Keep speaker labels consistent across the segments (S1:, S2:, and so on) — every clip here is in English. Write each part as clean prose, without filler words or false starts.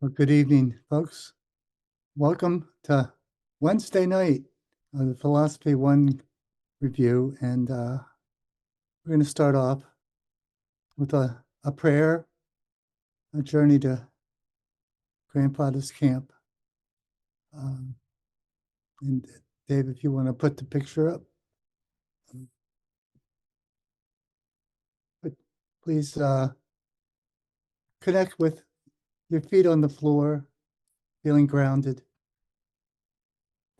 S1: Well, good evening, folks. Welcome to Wednesday night of the Philosophy One review. And we're going to start off with a prayer, a journey to Grandfather's camp. And Dave, if you want to put the picture up, but please connect with your feet on the floor, feeling grounded.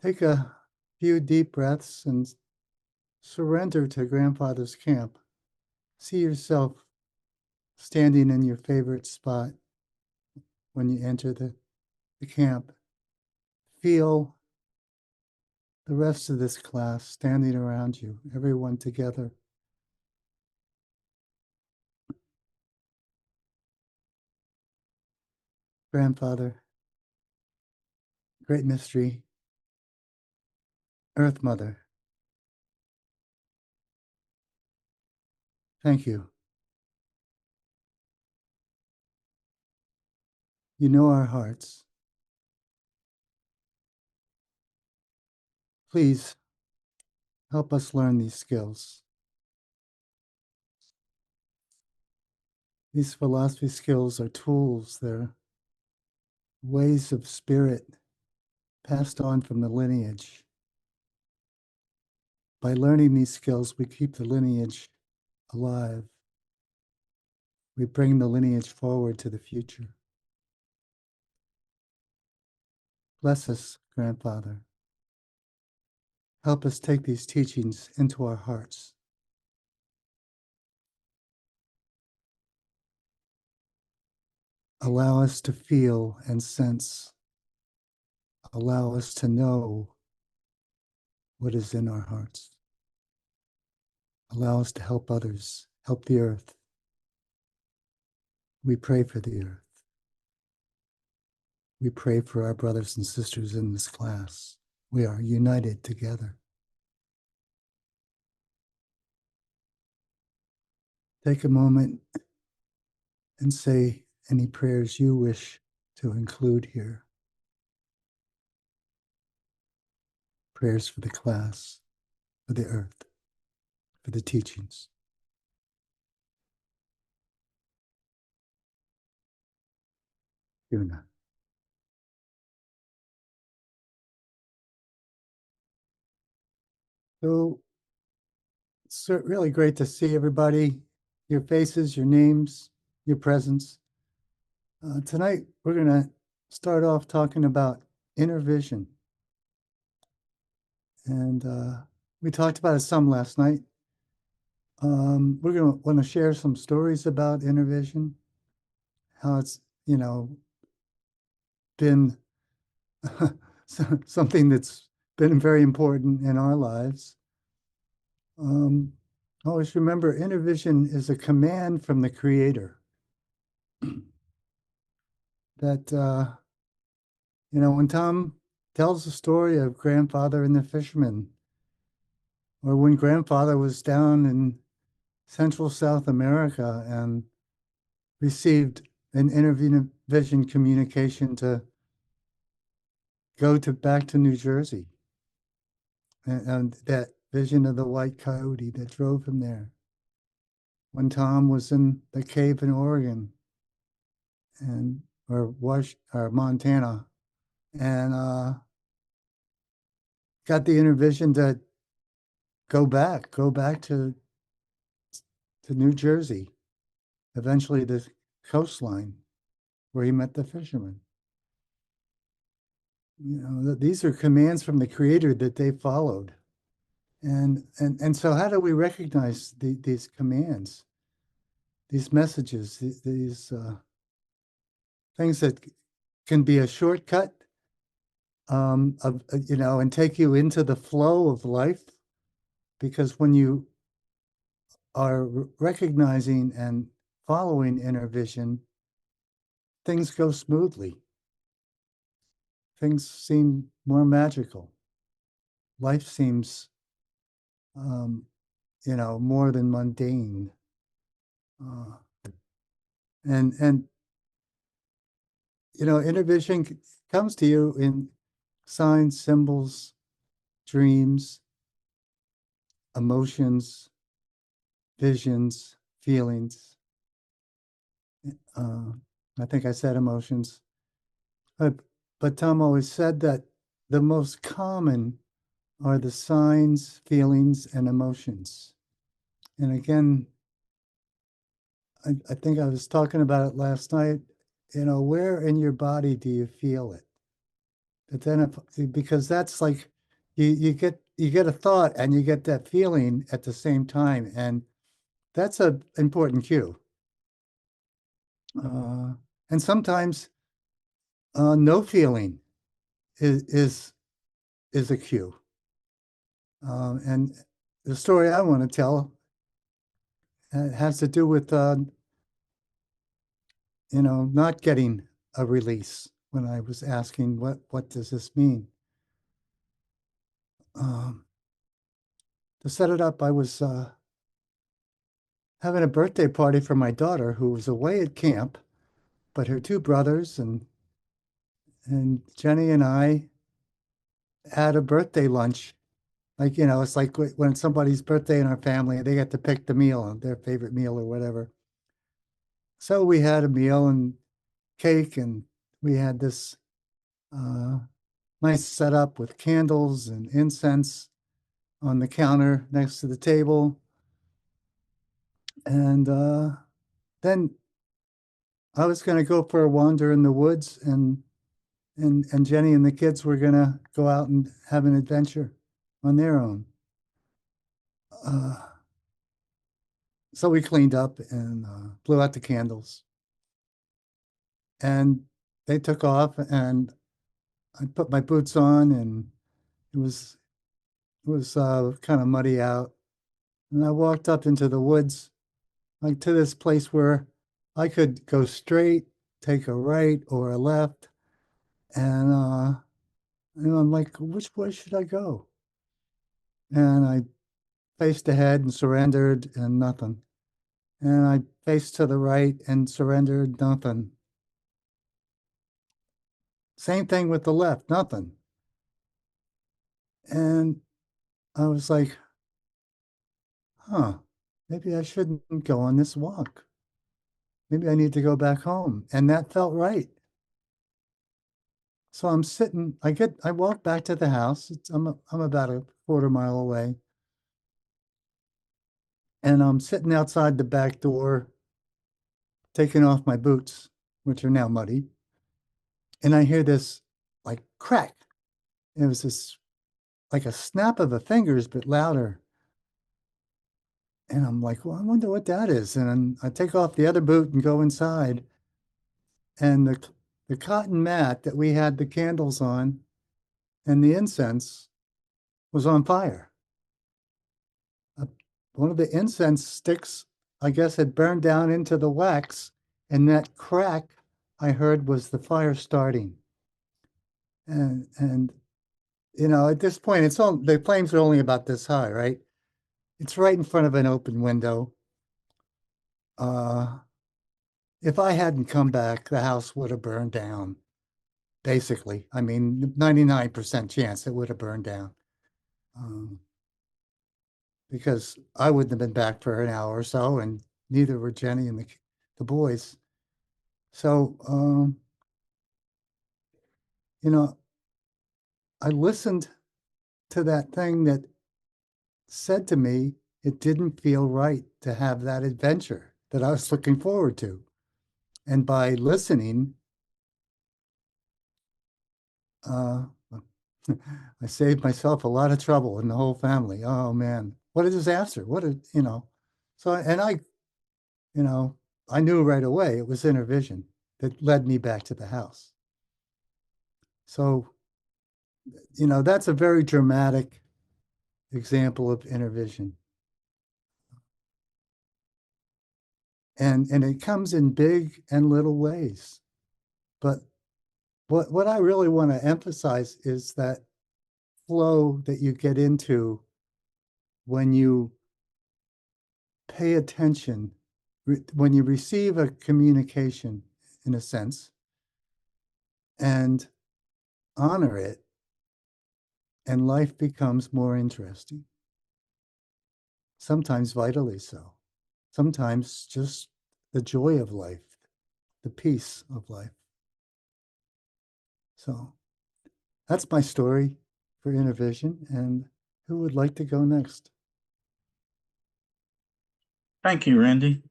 S1: Take a few deep breaths and surrender to Grandfather's camp. See yourself standing in your favorite spot when you enter the camp. Feel the rest of this class standing around you, everyone together. Grandfather, Great Mystery, Earth Mother, thank you. You know our hearts. Please help us learn these skills. These philosophy skills are tools, they're ways of spirit passed on from the lineage. By learning these skills, we keep the lineage alive. We bring the lineage forward to the future. Bless us, Grandfather. Help us take these teachings into our hearts. Allow us to feel and sense. Allow us to know what is in our hearts. Allow us to help others, help the earth. We pray for the earth. We pray for our brothers and sisters in this class. We are united together. Take a moment and say any prayers you wish to include here. Prayers for the class, for the earth, for the teachings. Yuna. So it's really great to see everybody, your faces, your names, your presence. Tonight, we're going to start off talking about inner vision. And we talked about it some last night. We're going to want to share some stories about inner vision, how it's, been something that's been very important in our lives. Always remember, inner vision is a command from the Creator that, when Tom tells the story of Grandfather and the fisherman, or when Grandfather was down in Central South America and received an inner vision communication to go back to New Jersey, and that vision of the white coyote that drove him there. When Tom was in the cave in Oregon or Montana, and got the inner vision to go back to New Jersey, eventually the coastline where he met the fisherman. These are commands from the Creator that they followed. And so how do we recognize these commands, these messages, these things that can be a shortcut and take you into the flow of life? Because when you are recognizing and following inner vision, things go smoothly. Things seem more magical. Life seems, more than mundane. And inner vision comes to you in signs, symbols, dreams, emotions, visions, feelings. Uh, I think I said emotions. But, but Tom always said that the most common are the signs, feelings, and emotions. And again, I think I was talking about it last night. Where in your body do you feel it? But then because that's like you get a thought and you get that feeling at the same time, and that's a important cue. Uh, and sometimes no feeling is a cue. And the story I want to tell has to do with not getting a release when I was asking what does this mean. Um, to set it up, I was having a birthday party for my daughter who was away at camp, but her two brothers and Jenny and I had a birthday lunch. Like, it's like when somebody's birthday in our family, they get to pick the meal, their favorite meal or whatever. So we had a meal and cake, and we had this uh, nice setup with candles and incense on the counter next to the table. And then I was going to go for a wander in the woods, and Jenny and the kids were going to go out and have an adventure on their own. Uh, so we cleaned up and blew out the candles, and they took off, and I put my boots on, and it was kind of muddy out, and I walked up into the woods, like to this place where I could go straight, take a right or a left, and I'm like, which way should I go? And I faced ahead and surrendered, and nothing. And I faced to the right and surrendered, nothing. Same thing with the left, nothing. And I was like, huh, maybe I shouldn't go on this walk. Maybe I need to go back home. And that felt right. So I'm sitting, I walk back to the house. I'm about a quarter mile away. And I'm sitting outside the back door, taking off my boots, which are now muddy. And I hear this like crack. It was this like a snap of the fingers, but louder. And I'm like, well, I wonder what that is. And I take off the other boot and go inside. And the cotton mat that we had the candles on and the incense was on fire. Uh, One of the incense sticks, I guess, had burned down into the wax. And that crack I heard was the fire starting. And at this point, the flames are only about this high, right? It's right in front of an open window. Uh, if I hadn't come back, the house would have burned down, basically. I mean, 99% chance it would have burned down. Um, because I wouldn't have been back for an hour or so, and neither were Jenny and the boys. So, you know, I listened to that thing that said to me it didn't feel right to have that adventure that I was looking forward to. And by listening, uh, I saved myself a lot of trouble and the whole family. Oh man, what a disaster. So, and you know, I knew right away it was inner vision that led me back to the house. So, that's a very dramatic example of inner vision. And it comes in big and little ways. But what I really want to emphasize is that flow that you get into when you pay attention, when you receive a communication, in a sense, and honor it, and life becomes more interesting. Sometimes vitally so. Sometimes just the joy of life, the peace of life. So that's my story for inner vision. And who would like to go next?
S2: Thank you, Randy.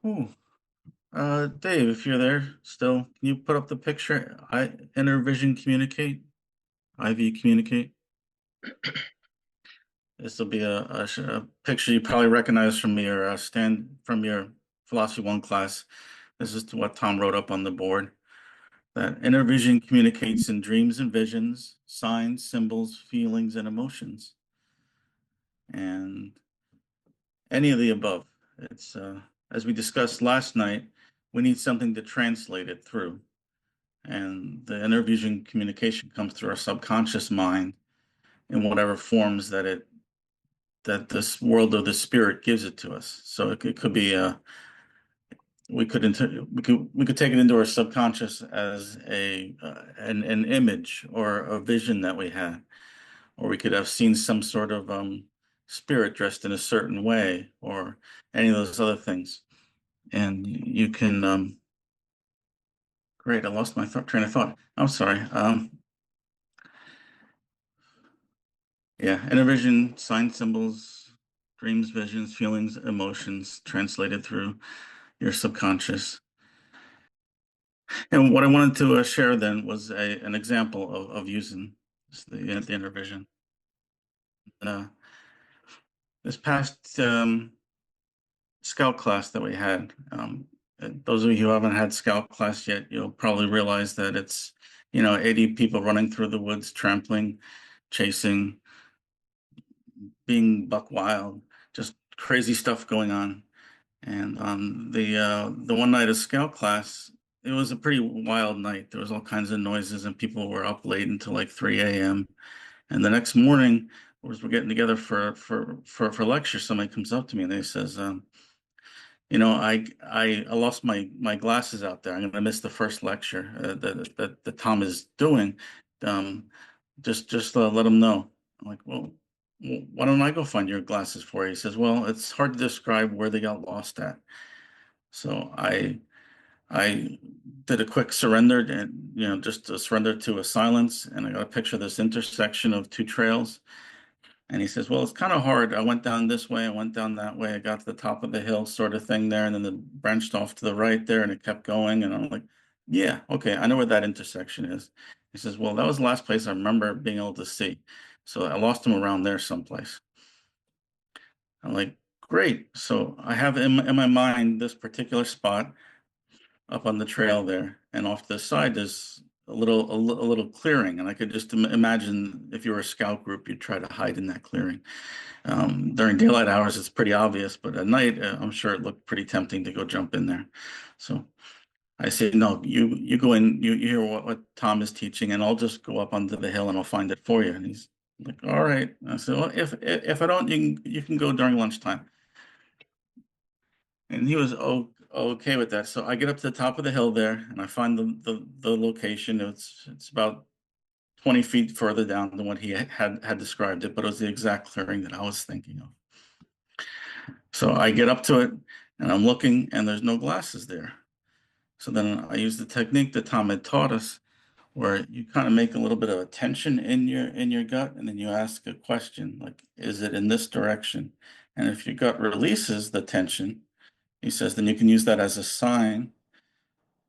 S2: Ooh. Dave, if you're there still, can you put up the picture? Inner vision communicate, IV communicate. This will be a picture you probably recognize from your from your Philosophy 1 class. This is what Tom wrote up on the board. That inner vision communicates in dreams and visions, signs, symbols, feelings, and emotions. And any of the above. It's as we discussed last night, we need something to translate it through. And the inner vision communication comes through our subconscious mind in whatever forms that this world or the spirit gives it to us. So it could be we could take it into our subconscious as an image or a vision that we had, or we could have seen some sort of spirit dressed in a certain way, or any of those other things. And you can great, I lost my train of thought. I'm sorry. Yeah, inner vision, sign symbols, dreams, visions, feelings, emotions translated through your subconscious. And what I wanted to share then was an example of using the inner vision. Uh, this past Scout class that we had, those of you who haven't had Scout class yet, you'll probably realize that it's, 80 people running through the woods, trampling, chasing, being buck wild, just crazy stuff going on. And on the one night of Scout class, it was a pretty wild night. There was all kinds of noises, and people were up late until like 3 a.m. And the next morning, as we're getting together for lecture, somebody comes up to me and they says, I lost my glasses out there. I'm going to miss the first lecture that Tom is doing. Um, just let him know. I'm like, well, why don't I go find your glasses for you? He says, well, it's hard to describe where they got lost at. So I did a quick surrender, and just a surrender to a silence, and I got a picture of this intersection of two trails. And he says, well, it's kind of hard. I went down this way, I went down that way, I got to the top of the hill, sort of thing there, and then it branched off to the right there, and it kept going. And I'm like, yeah, okay, I know where that intersection is. He says, well, that was the last place I remember being able to see. So I lost him around there someplace. I'm like, great. So I have in my mind this particular spot up on the trail there, and off to the side there's a little clearing, and I could just imagine if you were a scout group, you'd try to hide in that clearing. During daylight hours, it's pretty obvious, but at night, I'm sure it looked pretty tempting to go jump in there. So I say, no, you go in, you hear what Tom is teaching, and I'll just go up onto the hill and I'll find it for you. And he's like, all right. I said, well, if I don't, you can go during lunchtime. And he was okay with that. So I get up to the top of the hill there, and I find the location. It's about 20 feet further down than what he had described it, but it was the exact clearing that I was thinking of. So I get up to it, and I'm looking, and there's no glasses there. So then I use the technique that Tom had taught us, where you kind of make a little bit of a tension in your gut, and then you ask a question like, "Is it in this direction?" And if your gut releases the tension, he says, then you can use that as a sign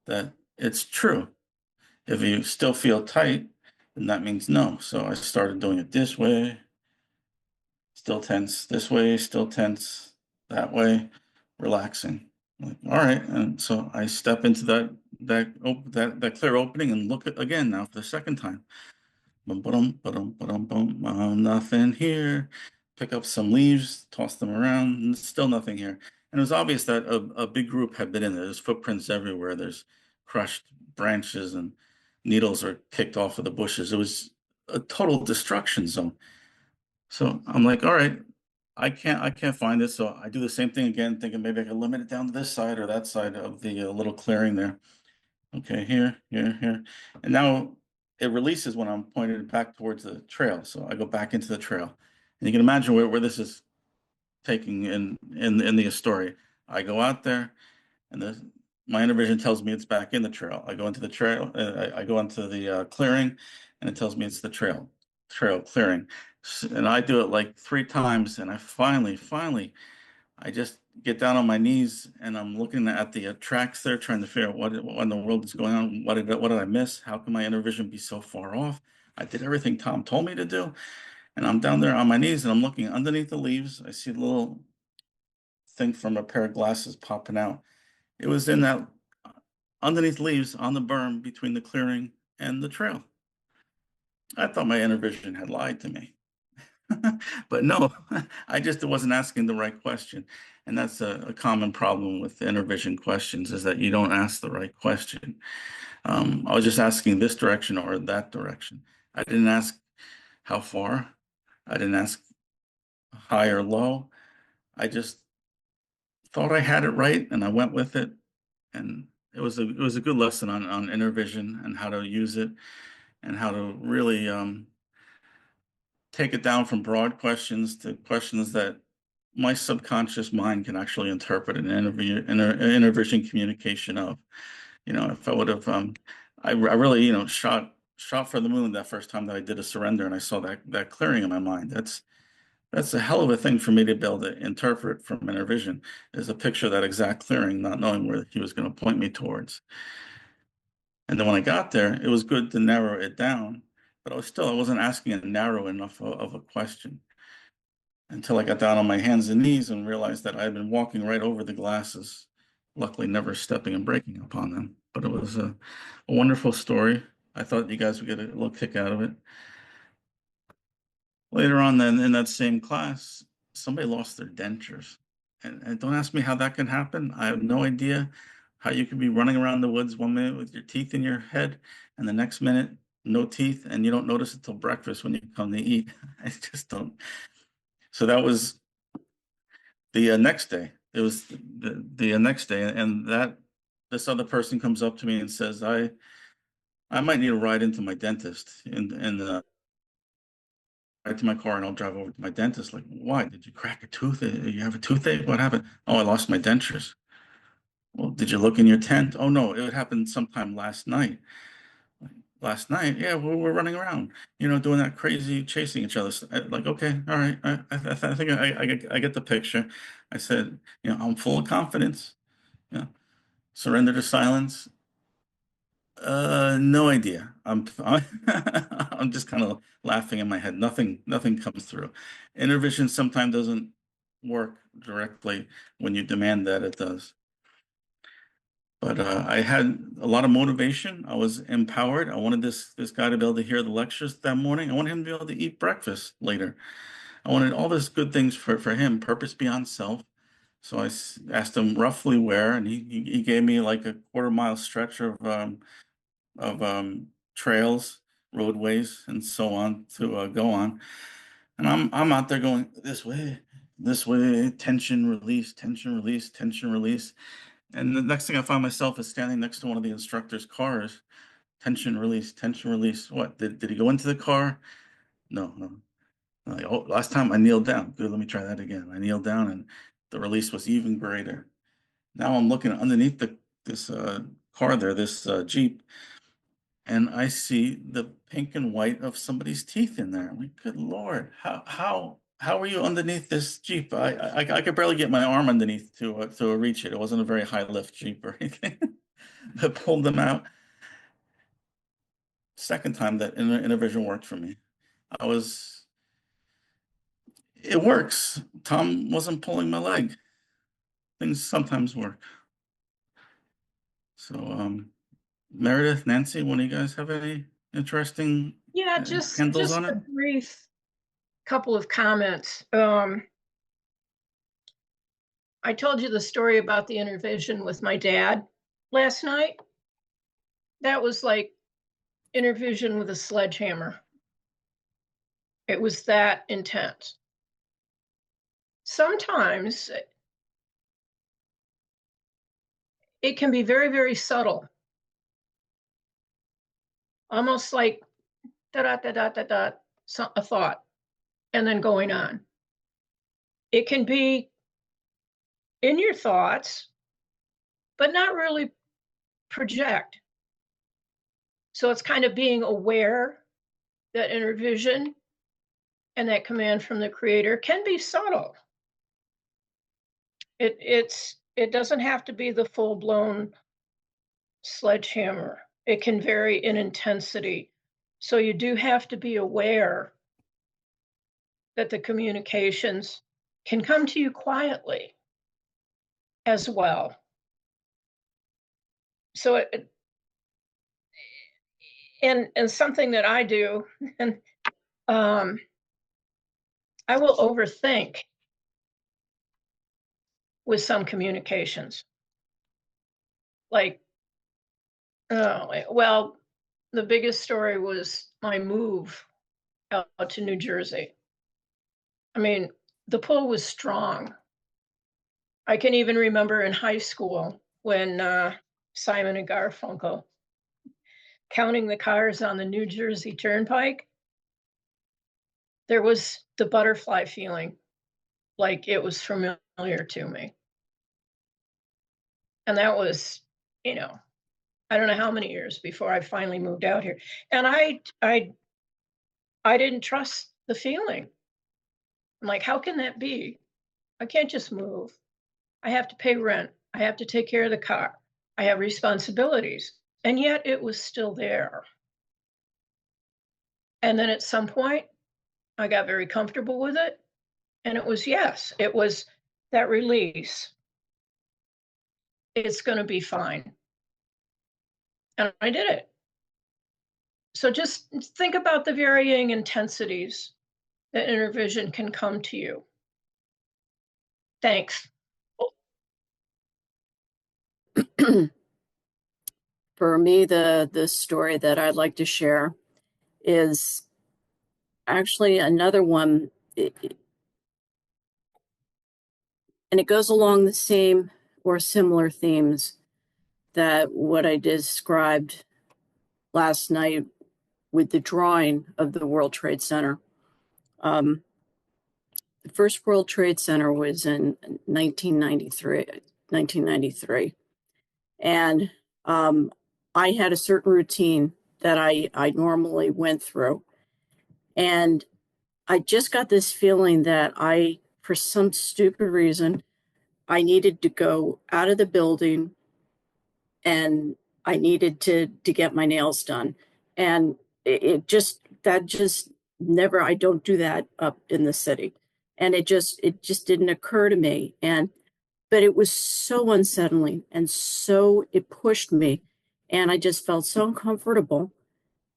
S2: that it's true. If you still feel tight, then that means no. So I started doing it this way, still tense, this way, still tense, that way, relaxing. Like, all right. And so I step into that clear opening and look at again now for the second time. Boom, boom, boom, boom, boom. Nothing here. Pick up some leaves, toss them around, and still nothing here. And it was obvious that a big group had been in there. There's footprints everywhere. There's crushed branches and needles are kicked off of the bushes. It was a total destruction zone. So I'm like, all right. I can't find it, so I do the same thing again, thinking maybe I can limit it down to this side or that side of the little clearing there. Okay, here, here, here. And now it releases when I'm pointed back towards the trail. So I go back into the trail. And you can imagine where this is taking in the story. I go out there and my inner vision tells me it's back in the trail. I go into the trail, I go into the clearing, and it tells me it's the trail clearing. And I do it like 3 times, and I finally, I just get down on my knees and I'm looking at the tracks there, trying to figure out what in the world is going on. What did I miss? How can my inner vision be so far off? I did everything Tom told me to do, and I'm down there on my knees and I'm looking underneath the leaves. I see a little thing from a pair of glasses popping out. It was in that underneath leaves on the berm between the clearing and the trail. I thought my inner vision had lied to me. But no, I just wasn't asking the right question. And that's a common problem with inner vision questions, is that you don't ask the right question. I was just asking this direction or that direction. I didn't ask how far. I didn't ask high or low. I just thought I had it right and I went with it. And it was a good lesson on inner vision and how to use it and how to really take it down from broad questions to questions that my subconscious mind can actually interpret an inner vision communication of. If I would have, I really, shot for the moon that first time that I did a surrender and I saw that clearing in my mind. That's a hell of a thing for me to be able to interpret from inner vision, is a picture of that exact clearing, not knowing where he was going to point me towards. And then when I got there, it was good to narrow it down, but I wasn't asking a narrow enough of a question until I got down on my hands and knees and realized that I had been walking right over the glasses, luckily never stepping and breaking upon them. But it was a wonderful story. I thought you guys would get a little kick out of it. Later on, then in that same class, somebody lost their dentures. And don't ask me how that can happen. I have no idea how you could be running around the woods 1 minute with your teeth in your head, and the next minute, no teeth, and you don't notice it till breakfast when you come to eat. I just don't. So that was the next day. It was the next day, and that this other person comes up to me and says, I might need a ride into my dentist, and right to my car and I'll drive over to my dentist. Like, why? Did you crack a tooth? You have a toothache? What happened? Oh, I lost my dentures. Well, did you look in your tent? Oh no, it happened sometime last night. Last night, yeah, we're running around, doing that crazy chasing each other. Like, okay, all right, I think I get the picture. I said, I'm full of confidence. Yeah, surrender to silence. No idea. I'm just kind of laughing in my head. Nothing comes through. Inner vision sometimes doesn't work directly when you demand that it does. But I had a lot of motivation. I was empowered. I wanted this guy to be able to hear the lectures that morning. I wanted him to be able to eat breakfast later. I wanted all this good things for him, purpose beyond self. So asked him roughly where, and he gave me like a quarter-mile stretch of trails, roadways, and so on to go on. And I'm out there going this way, tension release, tension release, tension release. And the next thing I find myself is standing next to one of the instructor's cars. Tension release, tension release. What? Did he go into the car? No, no. Like, oh, last time I kneeled down. Good, let me try that again. I kneeled down and the release was even greater. Now I'm looking underneath this car there, this Jeep, and I see the pink and white of somebody's teeth in there. I'm like, good Lord, how are you underneath this Jeep? I could barely get my arm underneath to reach it. It wasn't a very high lift Jeep or anything. I pulled them out. Second time that intervision worked for me. I was, it works. Tom wasn't pulling my leg. Things sometimes work. So, Meredith, Nancy, one of you guys have any interesting
S3: Yeah, just
S2: handles
S3: just
S2: on it?
S3: a brief couple of comments. I told you the story about the intervision with my dad last night. That was like intervision with a sledgehammer. It was that intense. sometimes it can be very, very subtle, almost like da da da da da da, a thought, and then going on. It can be in your thoughts, but not really project. So it's kind of being aware that inner vision and that command from the creator can be subtle. It doesn't have to be the full-blown sledgehammer. It can vary in intensity. So you do have to be aware that the communications can come to you quietly as well. So and something that I do, and I will overthink with some communications. Like, oh, well, the biggest story was my move out to New Jersey. I mean, the pull was strong. I can even remember in high school when Simon and Garfunkel counting the cars on the New Jersey Turnpike, there was the butterfly feeling, like it was familiar to me. And that was, I don't know how many years before I finally moved out here. And I didn't trust the feeling. I'm like, how can that be? I can't just move. I have to pay rent. I have to take care of the car. I have responsibilities. And yet it was still there. And then at some point, I got very comfortable with it. And it was that release. It's going to be fine. And I did it. So just think about the varying intensities that inner vision can come to you. Thanks.
S4: For me, the story that I'd like to share is actually another one, and it goes along the same or similar themes that what I described last night with the drawing of the World Trade Center. The first World Trade Center was in 1993. And I had a certain routine that I normally went through. And I just got this feeling that for some stupid reason, I needed to go out of the building and I needed to get my nails done. And it just never, I don't do that up in the city. And it just didn't occur to me. But it was so unsettling and so it pushed me. And I just felt so uncomfortable.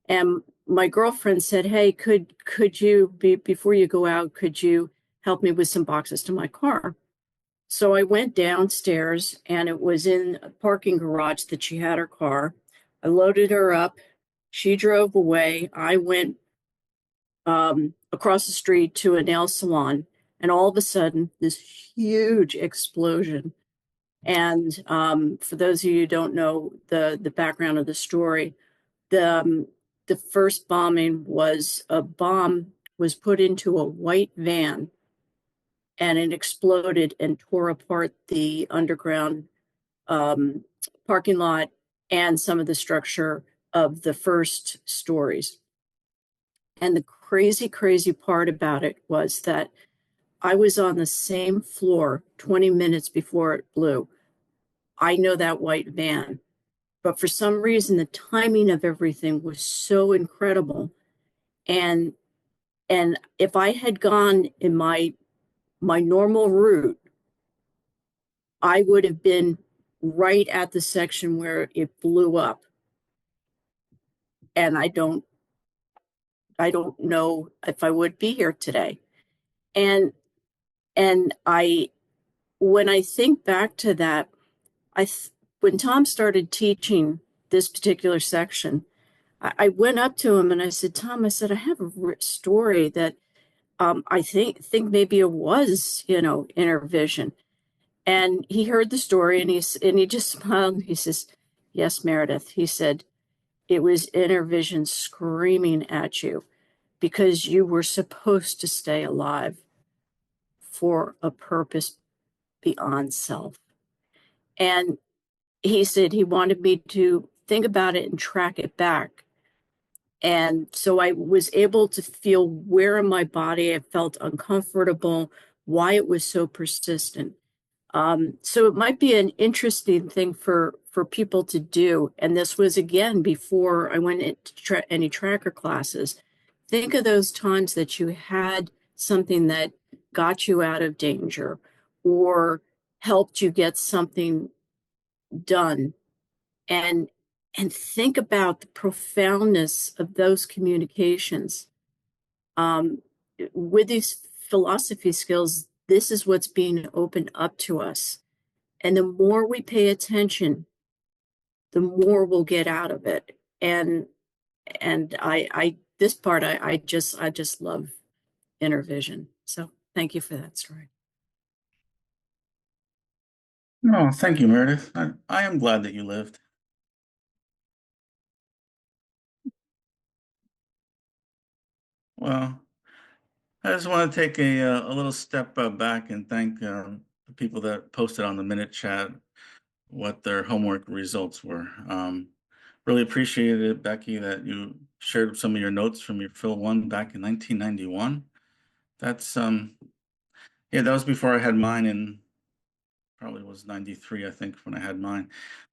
S4: And my girlfriend said, hey, could you, before you go out, could you help me with some boxes to my car? So I went downstairs and it was in a parking garage that she had her car. I loaded her up. She drove away. I went across the street to a nail salon. And all of a sudden, this huge explosion. And for those of you who don't know the background of the story, the first bombing was a bomb was put into a white van and it exploded and tore apart the underground parking lot and some of the structure of the first stories. And the crazy, crazy part about it was that I was on the same floor 20 minutes before it blew. I know that white van. But for some reason, the timing of everything was so incredible. And if I had gone in my normal route, I would have been right at the section where it blew up. And I don't know if I would be here today. And when I think back to that, when Tom started teaching this particular section, I went up to him and I said, Tom, I said, I have a story that I think maybe it was, inner vision. And he heard the story and he just smiled. He says, "Yes, Meredith." He said, "It was inner vision screaming at you because you were supposed to stay alive for a purpose beyond self." And he said he wanted me to think about it and track it back. And so I was able to feel where in my body I felt uncomfortable, why it was so persistent. So it might be an interesting thing for people to do. And this was again before I went into any tracker classes. Think of those times that you had something that got you out of danger or helped you get something done, and think about the profoundness of those communications. Um, with these philosophy skills, this is what's being opened up to us. And the more we pay attention, the more we'll get out of it. And I this part I just love inner vision. So thank you for that story.
S2: No, thank you, Meredith. I am glad that you lived. Well, I just want to take a little step back and thank the people that posted on the Minute Chat what their homework results were. Really appreciated it, Becky, that you shared some of your notes from your Phil 1 back in 1991. That's yeah, that was before I had mine, and probably was 93, I think, when I had mine.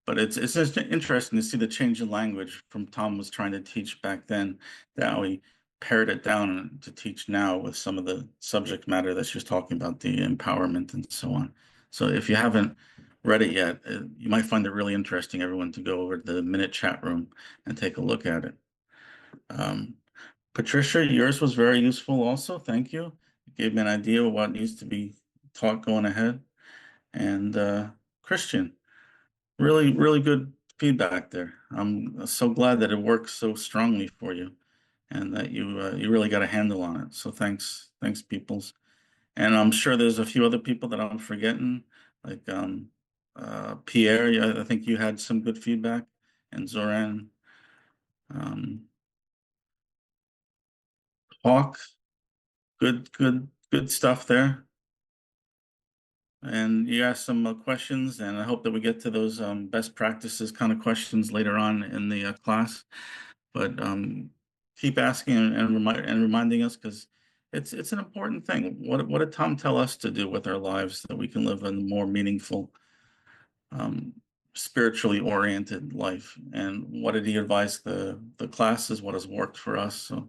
S2: But it's just interesting to see the change in language from Tom was trying to teach back then, to how he pared it down to teach now with some of the subject matter that she was talking about, the empowerment and so on. So if you haven't read it yet, you might find it really interesting, everyone, to go over to the Minute Chat room and take a look at it. Patricia, yours was very useful also. Thank you. It gave me an idea of what needs to be taught going ahead. And Christian, really, really good feedback there. I'm so glad that it works so strongly for you, and that you really got a handle on it. So thanks, peoples. And I'm sure there's a few other people that I'm forgetting, like Pierre. I think you had some good feedback, and Zoran, um, Hawk. Good stuff there. And you asked some questions, and I hope that we get to those best practices kind of questions later on in the class. But keep asking and reminding us, because it's an important thing. What did Tom tell us to do with our lives that we can live a more meaningful, spiritually oriented life? And what did he advise the classes? What has worked for us? So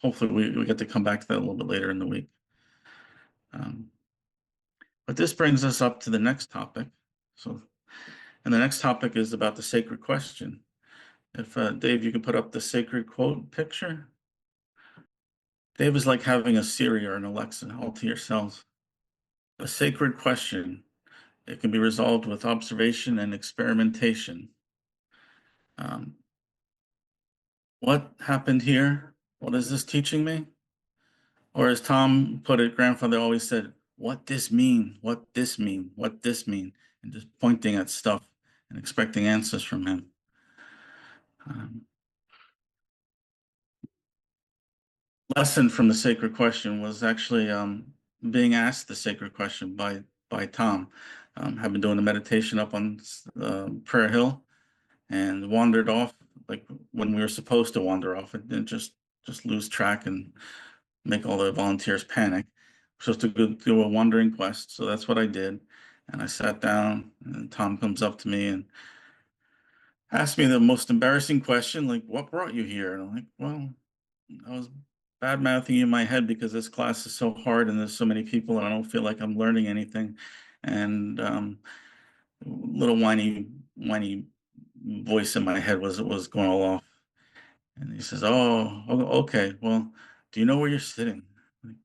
S2: hopefully we get to come back to that a little bit later in the week. But this brings us up to the next topic. So, and the next topic is about the sacred question. If Dave, you can put up the sacred quote picture. Dave is like having a Siri or an Alexa all to yourselves. A sacred question. It can be resolved with observation and experimentation. What happened here? What is this teaching me? Or as Tom put it, grandfather always said, what this mean? What this mean? What this mean? And just pointing at stuff and expecting answers from him. Lesson from the sacred question was actually being asked the sacred question by Tom. Have been doing the meditation up on Prayer Hill, and wandered off like when we were supposed to wander off, and just lose track and make all the volunteers panic. We're supposed to go do a wandering quest, so that's what I did. And I sat down, and Tom comes up to me and asked me the most embarrassing question, like, "What brought you here?" And I'm like, "Well, I was bad mouthing in my head because this class is so hard and there's so many people and I don't feel like I'm learning anything." And little whiny voice in my head was going all off. And he says, "Oh, okay. Well, do you know where you're sitting?" Like,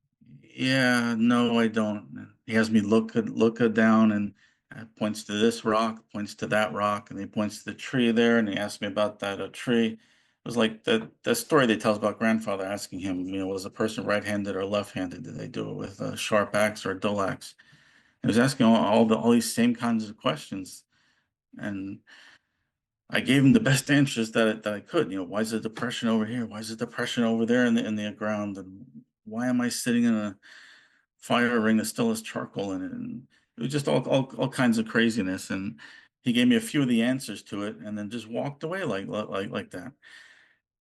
S2: "Yeah, no, I don't." And he has me look down, and points to this rock, points to that rock, and he points to the tree there, and he asks me about that tree. was like that story they tell about grandfather asking him, was a person right-handed or left-handed? Did they do it with a sharp axe or a dull axe? He was asking all these same kinds of questions, and I gave him the best answers that I could. Why is the depression over here? Why is the depression over there in the ground? And why am I sitting in a fire ring that still has charcoal in it? And it was just all kinds of craziness. And he gave me a few of the answers to it, and then just walked away like that.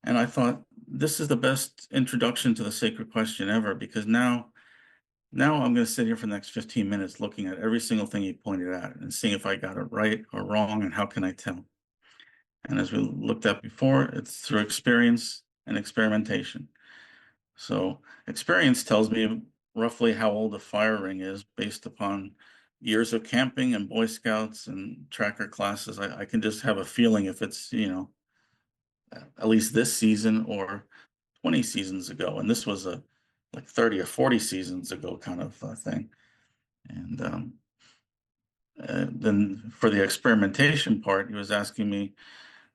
S2: And I thought, this is the best introduction to the sacred question ever, because now I'm going to sit here for the next 15 minutes looking at every single thing he pointed at and seeing if I got it right or wrong, and how can I tell. And as we looked at before, it's through experience and experimentation. So experience tells me roughly how old a fire ring is based upon years of camping and Boy Scouts and tracker classes. I can just have a feeling if it's, at least this season or 20 seasons ago. And this was like 30 or 40 seasons ago kind of thing. And then for the experimentation part, he was asking me,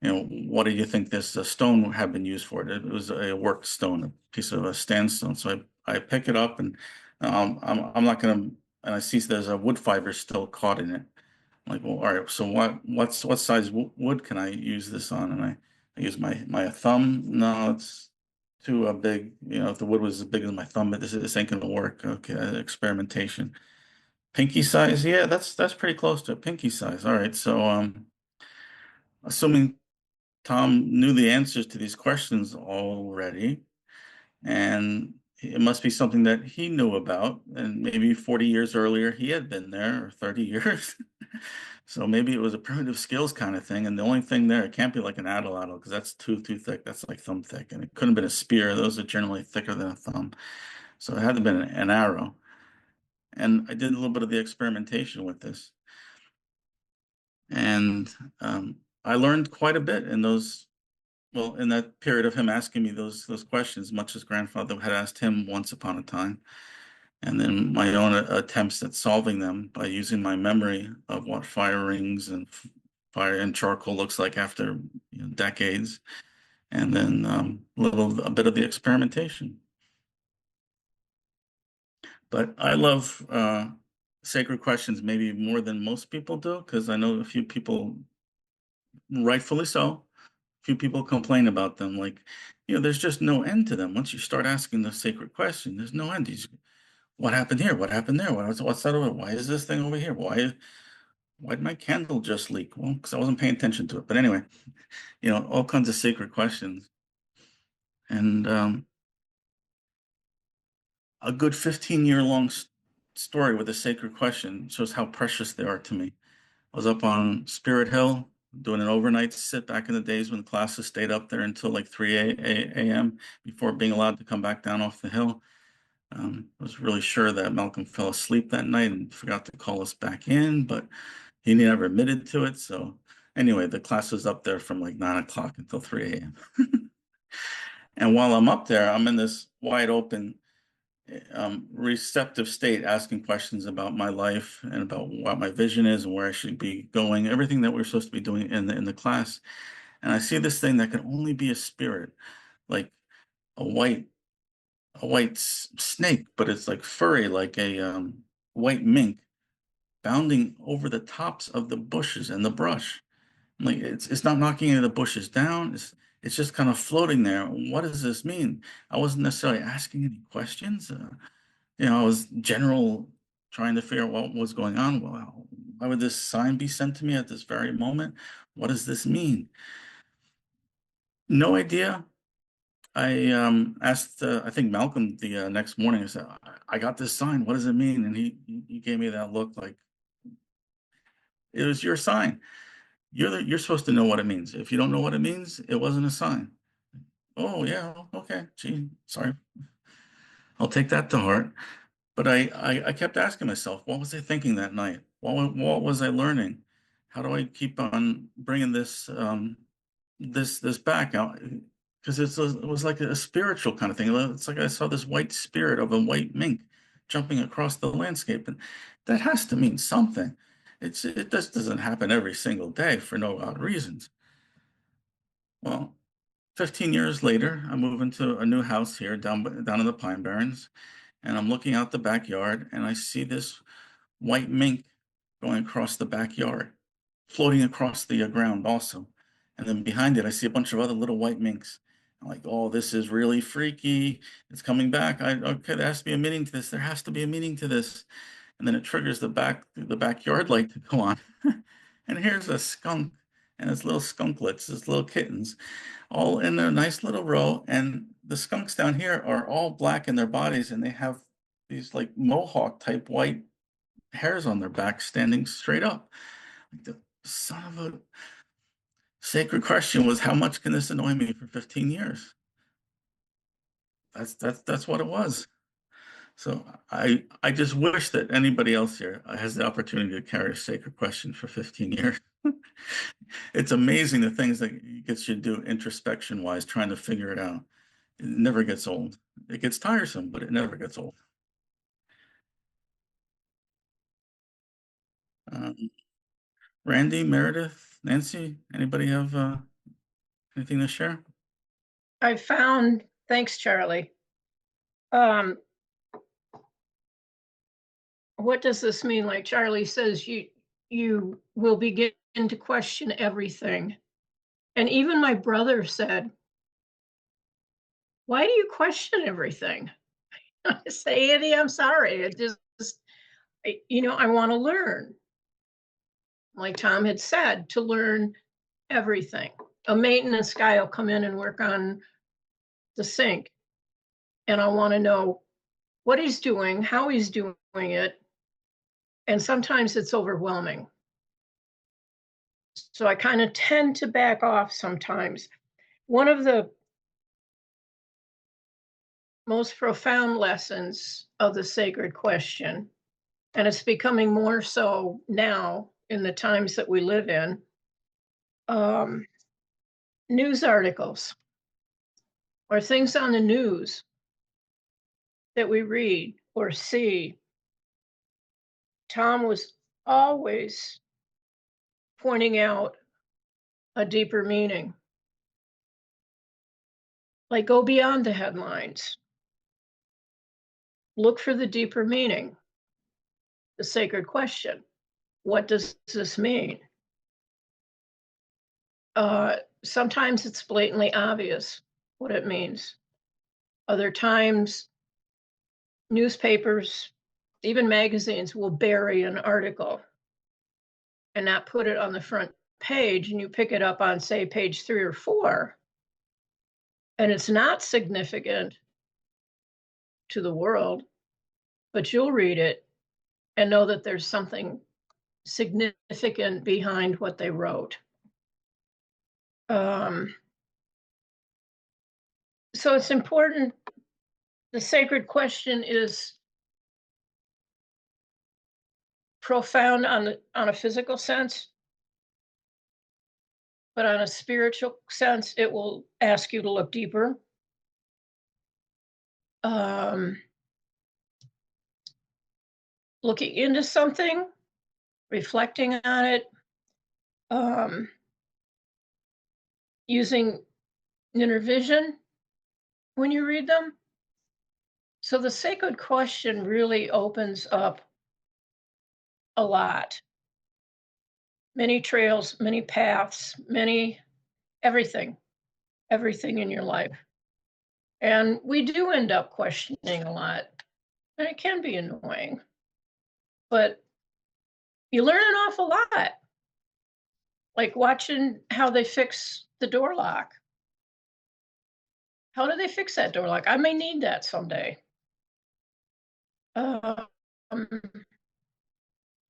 S2: what do you think this stone had been used for? It was a worked stone, a piece of a sandstone. So I pick it up, and I'm not gonna, and I see there's a wood fiber still caught in it. I'm like, well, all right. So what size wood can I use this on? And I use my thumb. No, it's too big. If the wood was as big as my thumb, but this ain't gonna work. Okay, experimentation. Pinky size, yeah, that's pretty close to a pinky size. All right, so assuming Tom knew the answers to these questions already, and it must be something that he knew about. And maybe 40 years earlier, he had been there, or 30 years. So maybe it was a primitive skills kind of thing. And the only thing there, it can't be like an atlatl, because that's too thick. That's like thumb thick. And it couldn't have been a spear. Those are generally thicker than a thumb. So it had to have been an arrow. And I did a little bit of the experimentation with this. And I learned quite a bit in in that period of him asking me those questions, much as grandfather had asked him once upon a time, and then my own attempts at solving them by using my memory of what fire rings and fire and charcoal looks like after decades, and then a bit of the experimentation. But I love sacred questions maybe more than most people do, because I know a few people, rightfully so, few people complain about them, like, there's just no end to them. Once you start asking the sacred question, there's no end. What happened here? What happened there? What's that over? Why is this thing over here? Why did my candle just leak? Well, because I wasn't paying attention to it. But anyway, all kinds of sacred questions. And a good 15-year long story with a sacred question shows how precious they are to me. I was up on Spirit Hill doing an overnight sit back in the days when classes stayed up there until like 3 a.m. before being allowed to come back down off the hill. I was really sure that Malcolm fell asleep that night and forgot to call us back in, but he never admitted to it. So anyway, the class was up there from like 9 o'clock until 3 a.m. And while I'm up there, I'm in this wide open, receptive state, asking questions about my life and about what my vision is and where I should be going, everything that we're supposed to be doing in the class. And I see this thing that can only be a spirit, like a white snake, but it's like furry, like a white mink, bounding over the tops of the bushes and the brush. Like it's not knocking any of the bushes down. It's just kind of floating there. What does this mean? I wasn't necessarily asking any questions. I was trying to figure out what was going on. Well, why would this sign be sent to me at this very moment? What does this mean? No idea. I asked, I think Malcolm the next morning. I said, I got this sign. What does it mean? And he gave me that look like, it was your sign. You're supposed to know what it means. If you don't know what it means, it wasn't a sign. Oh yeah, okay. Gee, sorry. I'll take that to heart. But I kept asking myself, what was I thinking that night? What was I learning? How do I keep on bringing this back out? Because it was like a spiritual kind of thing. It's like I saw this white spirit of a white mink jumping across the landscape, and that has to mean something. It just doesn't happen every single day for no odd reasons. Well, 15 years later, I move into a new house here down in the Pine Barrens, and I'm looking out the backyard, and I see this white mink going across the backyard, floating across the ground also. And then behind it, I see a bunch of other little white minks. I'm like, oh, this is really freaky. It's coming back. Okay, there has to be a meaning to this. There has to be a meaning to this. And then it triggers the backyard light to go on. And here's a skunk and its little skunklets, its little kittens, all in a nice little row. And the skunks down here are all black in their bodies, and they have these like mohawk type white hairs on their back standing straight up. Like the son of a sacred question was, how much can this annoy me for 15 years? That's what it was. So I just wish that anybody else here has the opportunity to carry a sacred question for 15 years. It's amazing the things that it gets you to do introspection wise, trying to figure it out. It never gets old. It gets tiresome, but it never gets old. Randy, Meredith, Nancy, anybody have anything to share?
S3: I found, thanks, Charlie. What does this mean? Like Charlie says, you will begin to question everything. And even my brother said, why do you question everything? I say, Andy, I'm sorry. It just, I want to learn. Like Tom had said, to learn everything. A maintenance guy will come in and work on the sink. And I want to know what he's doing, how he's doing it. And sometimes it's overwhelming. So I kind of tend to back off sometimes. One of the most profound lessons of the sacred question, and it's becoming more so now in the times that we live in, news articles or things on the news that we read or see. Tom was always pointing out a deeper meaning. Like, go beyond the headlines. Look for the deeper meaning, the sacred question. What does this mean? Sometimes it's blatantly obvious what it means. Other times, newspapers, even magazines, will bury an article and not put it on the front page, and you pick it up on, say, page 3 or 4, and it's not significant to the world, but you'll read it and know that there's something significant behind what they wrote. So it's important. The sacred question is profound on a physical sense, but on a spiritual sense, it will ask you to look deeper. Looking into something, reflecting on it, using inner vision when you read them. So the sacred question really opens up a lot. Many trails, many paths, everything in your life. And we do end up questioning a lot, and it can be annoying, but you learn an awful lot. Like watching how they fix the door lock. How do they fix that door lock? I may need that someday.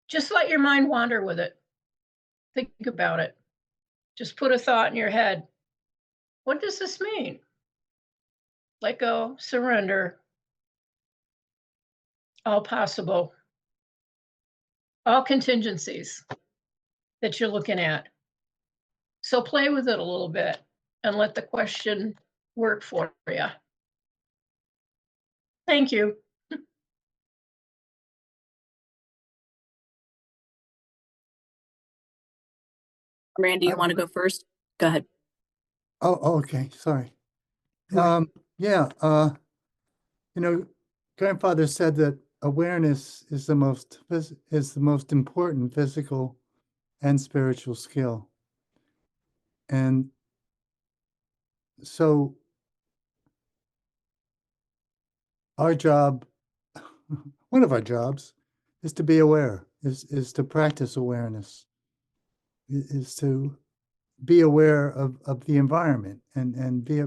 S3: Just let your mind wander with it. Think about it. Just put a thought in your head. What does this mean? Let go, surrender. All possible. All contingencies that you're looking at. So play with it a little bit and let the question work for you. Thank you.
S4: Randy, you want to go first? Go ahead.
S1: Oh, okay, sorry.
S4: Right.
S1: Yeah, you know, grandfather said that awareness is is the most important physical and spiritual skill. And so our job, one of our jobs, is to be aware, is to practice awareness, is to be aware of the environment and be,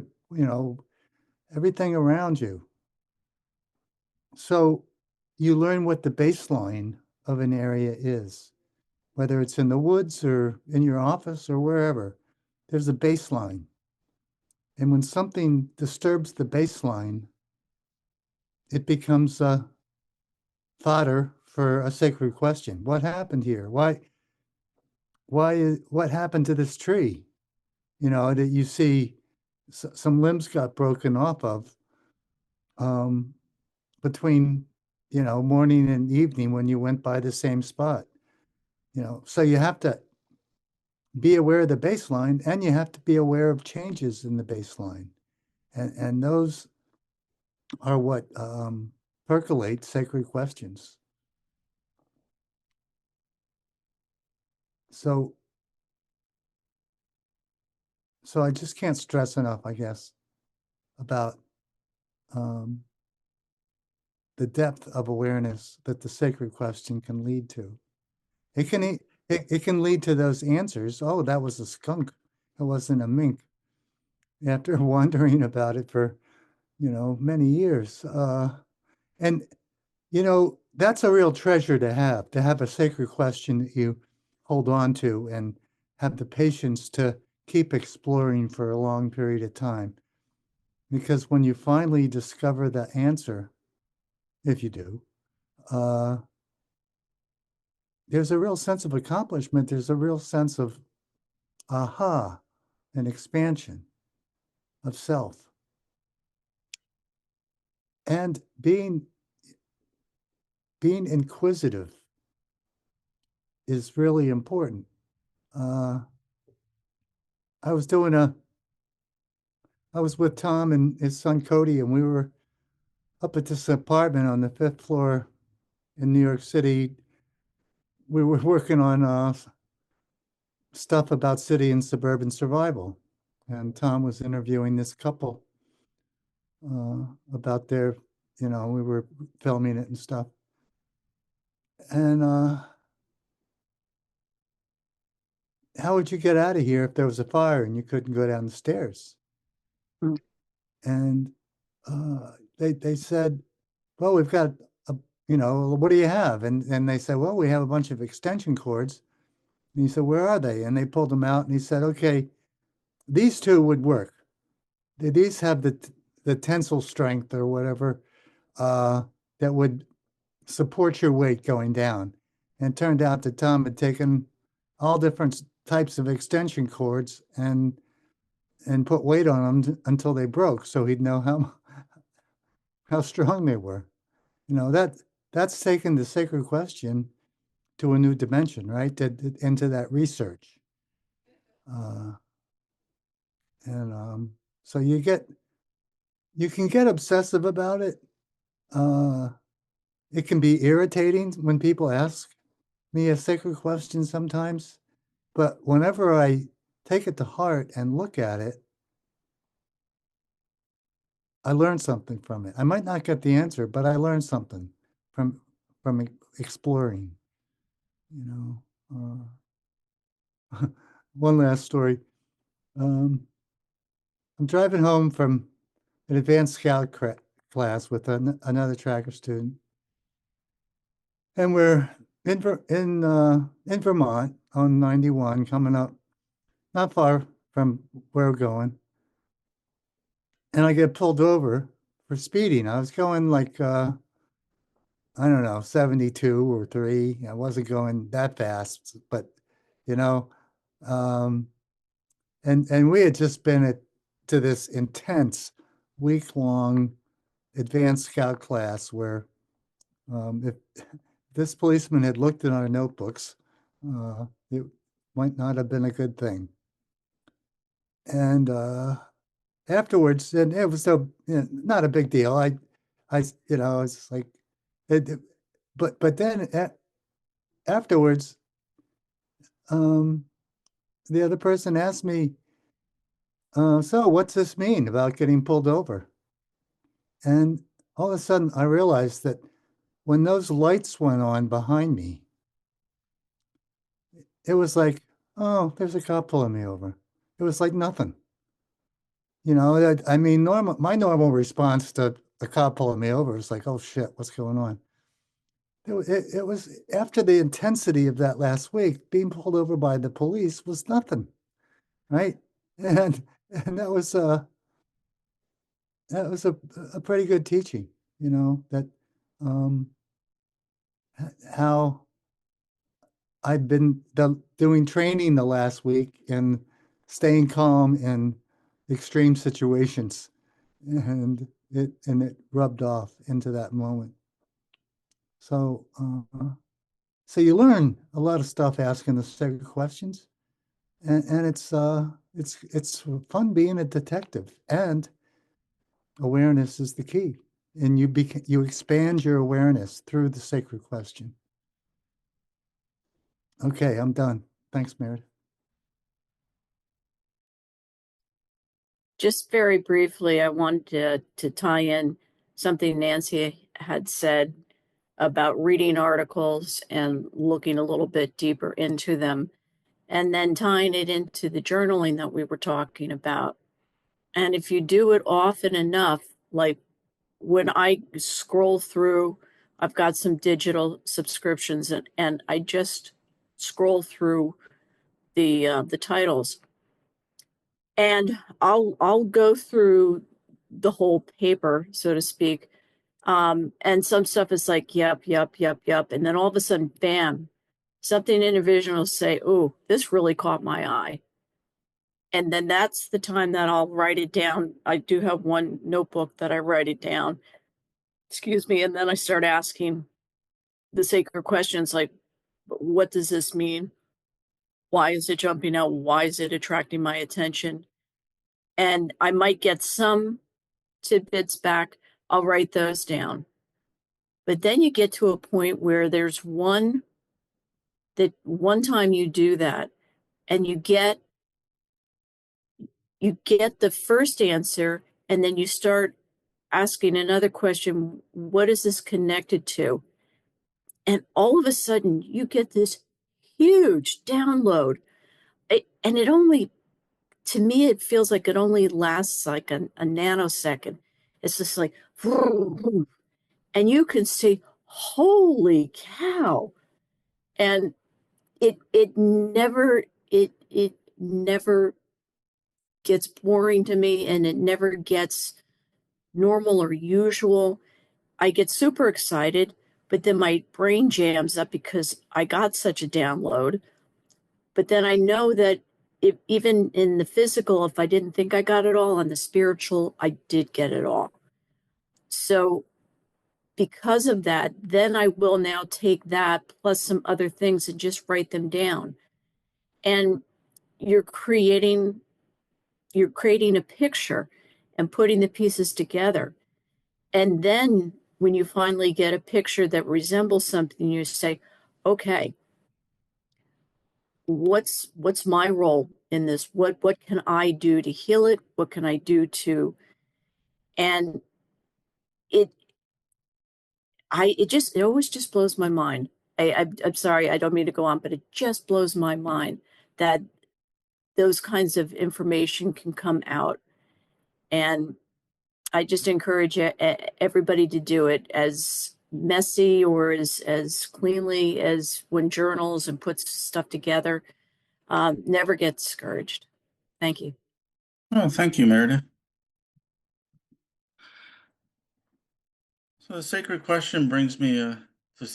S1: everything around you. So you learn what the baseline of an area is, whether it's in the woods or in your office or wherever. There's a baseline. And when something disturbs the baseline, it becomes a fodder for a sacred question. What happened here? What happened to this tree? That you see some limbs got broken off of um, between, morning and evening when you went by the same spot. So you have to be aware of the baseline and you have to be aware of changes in the baseline. And those are what percolate sacred questions. So, so I just can't stress enough, I guess, about um, the depth of awareness that the sacred question can lead to. It can it can lead to those answers. Oh, that was a skunk. It wasn't a mink. After wondering about it for, many years. And that's a real treasure to have a sacred question that you hold on to and have the patience to keep exploring for a long period of time. Because when you finally discover the answer, if you do, uh, there's a real sense of accomplishment. There's a real sense of aha, an expansion of self. And being inquisitive is really important. Uh, I was doing I was with Tom and his son Cody, and we were up at this apartment on the fifth floor in New York City. We were working on stuff about city and suburban survival. And Tom was interviewing this couple about their, we were filming it and stuff. And how would you get out of here if there was a fire and you couldn't go down the stairs?
S4: Mm.
S1: And they said, well, we've got what do you have? And they said, well, we have a bunch of extension cords. And he said, where are they? And they pulled them out and he said, okay, these two would work. These have the tensile strength or whatever that would support your weight going down. And it turned out that Tom had taken all different types of extension cords and put weight on them until they broke, so he'd know how strong they were. That's taken the sacred question to a new dimension, right? Into that research. Uh, and so you can get obsessive about it. Uh, it can be irritating when people ask me a sacred question sometimes, but whenever I take it to heart and look at it, I learn something from it. I might not get the answer, but I learned something from exploring. You One last story. Um, I'm driving home from an advanced scout class with another tracker student, and we're in Vermont on 91, coming up not far from where we're going, and I get pulled over for speeding. I was going like I don't know, 72 or 3. I wasn't going that fast, but you know, um, and we had just been to this intense week-long advanced scout class where if this policeman had looked in our notebooks, it might not have been a good thing. And afterwards, and it was so, not a big deal. It's like, it, but then afterwards, um, the other person asked me, so what's this mean about getting pulled over? And all of a sudden, I realized that when those lights went on behind me, it was like, oh, there's a cop pulling me over. It was like nothing. I mean, my normal response to a cop pulling me over is like, oh shit, what's going on? It was after the intensity of that last week, being pulled over by the police was nothing, right? And and that was a pretty good teaching, that um, how I've been doing training the last week and staying calm in extreme situations, and it rubbed off into that moment. So so you learn a lot of stuff asking the sacred questions, and it's fun being a detective, and awareness is the key, and you expand your awareness through the sacred question. Okay, I'm done. Thanks, Meredith.
S4: Just very briefly, I wanted to tie in something Nancy had said about reading articles and looking a little bit deeper into them, and then tying it into the journaling that we were talking about. And if you do it often enough, like when I scroll through, I've got some digital subscriptions, and I just scroll through the titles, and I'll go through the whole paper, so to speak. And some stuff is like, yep, yep, yep, yep. And then all of a sudden, bam, something in a vision will say, oh, this really caught my eye. And then that's the time that I'll write it down. I do have one notebook that I write it down, excuse me. And then I start asking the sacred questions like, what does this mean? Why is it jumping out? Why is it attracting my attention? And I might get some tidbits back. I'll write those down. But then you get to a point where there's one time you do that and you get the first answer, and then you start asking another question, what is this connected to? And all of a sudden you get this huge download. And it only, to me, it feels like it only lasts like a nanosecond. It's just like, and you can see, holy cow. And it never gets boring to me, and it never gets normal or usual. I get super excited, but then my brain jams up because I got such a download. But then I know that even in the physical, if I didn't think I got it all, on the spiritual, I did get it all. So because of that, then I will now take that plus some other things and just write them down. And you're creating a picture and putting the pieces together. And then when you finally get a picture that resembles something, you say, okay, what's my role in this? What can I do to heal it? What can I do to, and it it always just blows my mind. I'm sorry, I don't mean to go on, but it just blows my mind that those kinds of information can come out. And I just encourage everybody to do it as messy or as cleanly as when journals and puts stuff together. Never get discouraged. Thank you.
S2: Oh, thank you, Meredith. So the sacred question brings me to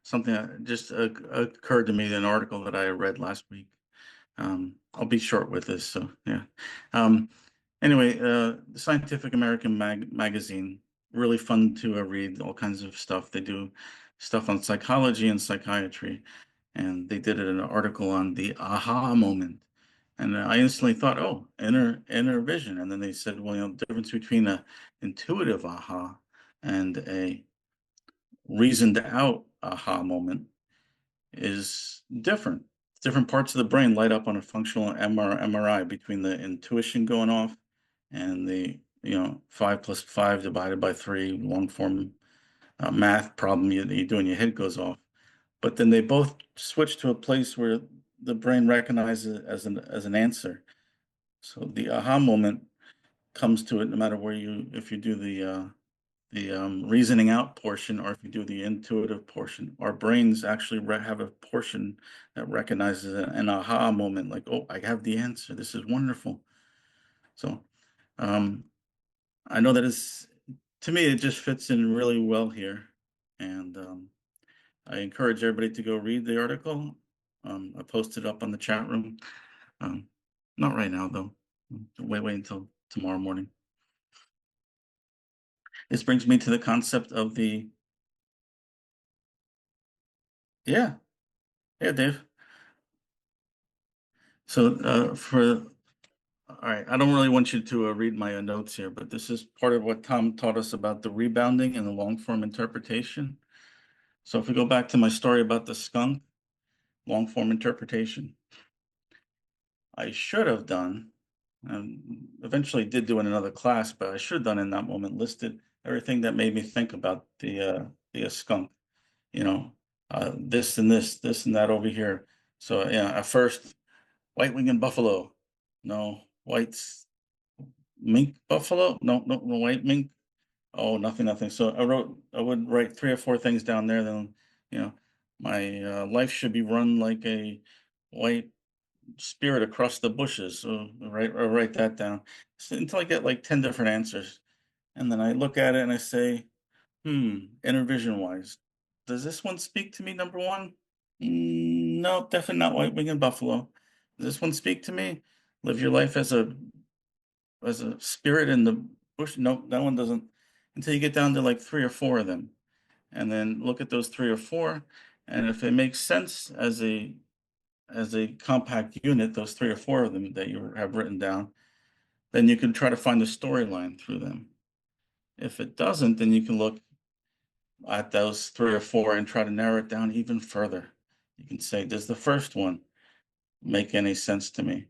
S2: something that just occurred to me in an article that I read last week. I'll be short with this, so yeah. Anyway, the Scientific American magazine, really fun to read, all kinds of stuff. They do stuff on psychology and psychiatry, and they did an article on the aha moment. And I instantly thought, oh, inner vision. And then they said, well, the difference between a intuitive aha and a reasoned out aha moment is different. Different parts of the brain light up on a functional MRI between the intuition going off and the 5 + 5 divided by 3 long form math problem you do and your head goes off. But then they both switch to a place where the brain recognizes it as an answer. So the aha moment comes to it no matter if you do the reasoning out portion or if you do the intuitive portion. Our brains actually have a portion that recognizes an aha moment, like, oh, I have the answer. This is wonderful. So I know that to me, it just fits in really well here. And I encourage everybody to go read the article. I posted up on the chat room. Not right now, though. Wait until tomorrow morning. This brings me to the concept of yeah, Dave. So all right, I don't really want you to read my notes here, but this is part of what Tom taught us about the rebounding and the long form interpretation. So if we go back to my story about the skunk, long form interpretation, I should have done, and eventually did do in another class, but I should have done in that moment, listed everything that made me think about the skunk, this and this and that over here. So yeah, at first, white winged buffalo, no, whites, mink buffalo, no, white mink. Oh, nothing. So I would write 3 or 4 things down there. Then, my life should be run like a white spirit across the bushes. So I write that down until I get like 10 different answers. And then I look at it and I say, inner vision wise, does this one speak to me? Number one? No, definitely not white winged buffalo. Does this one speak to me? Live your life as a spirit in the bush. No, that one doesn't. Until you get down to like 3 or 4 of them, and then look at those 3 or 4, and if it makes sense as a compact unit, those 3 or 4 of them that you have written down, then you can try to find a storyline through them. If it doesn't, then you can look at those 3 or 4 and try to narrow it down even further. You can say, does the first one make any sense to me?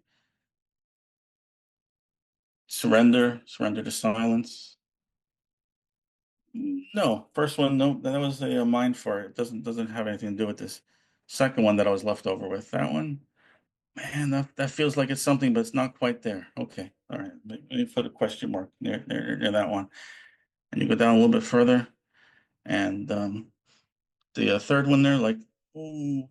S2: Surrender to silence. No, first one, no, that was a mind fart. It doesn't have anything to do with this. Second one that I was left over with, that one, man, that feels like it's something, but it's not quite there. Okay, all right, let me put a question mark near that one, and you go down a little bit further, and the third one there, like, ooh,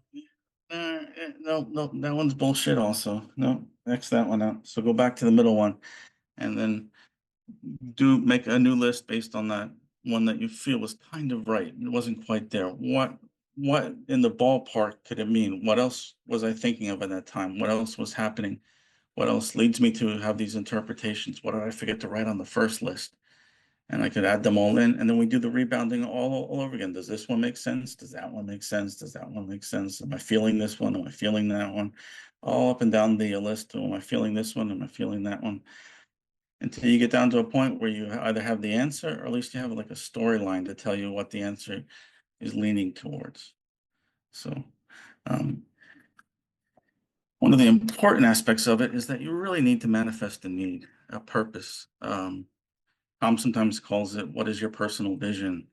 S2: no, that one's bullshit. Also, no, X that one out. So go back to the middle one, and then make a new list based on that one that you feel was kind of right. It wasn't quite there. What in the ballpark could it mean? What else was I thinking of at that time? What else was happening? What else leads me to have these interpretations? What did I forget to write on the first list? And I could add them all in, and then we do the rebounding all over again. Does this one make sense? Does that one make sense? Does that one make sense? Am I feeling this one? Am I feeling that one? All up and down the list. Am I feeling this one? Am I feeling that one? Until you get down to a point where you either have the answer or at least you have like a storyline to tell you what the answer is leaning towards. So one of the important aspects of it is that you really need to manifest a need, a purpose. Tom sometimes calls it, what is your personal vision?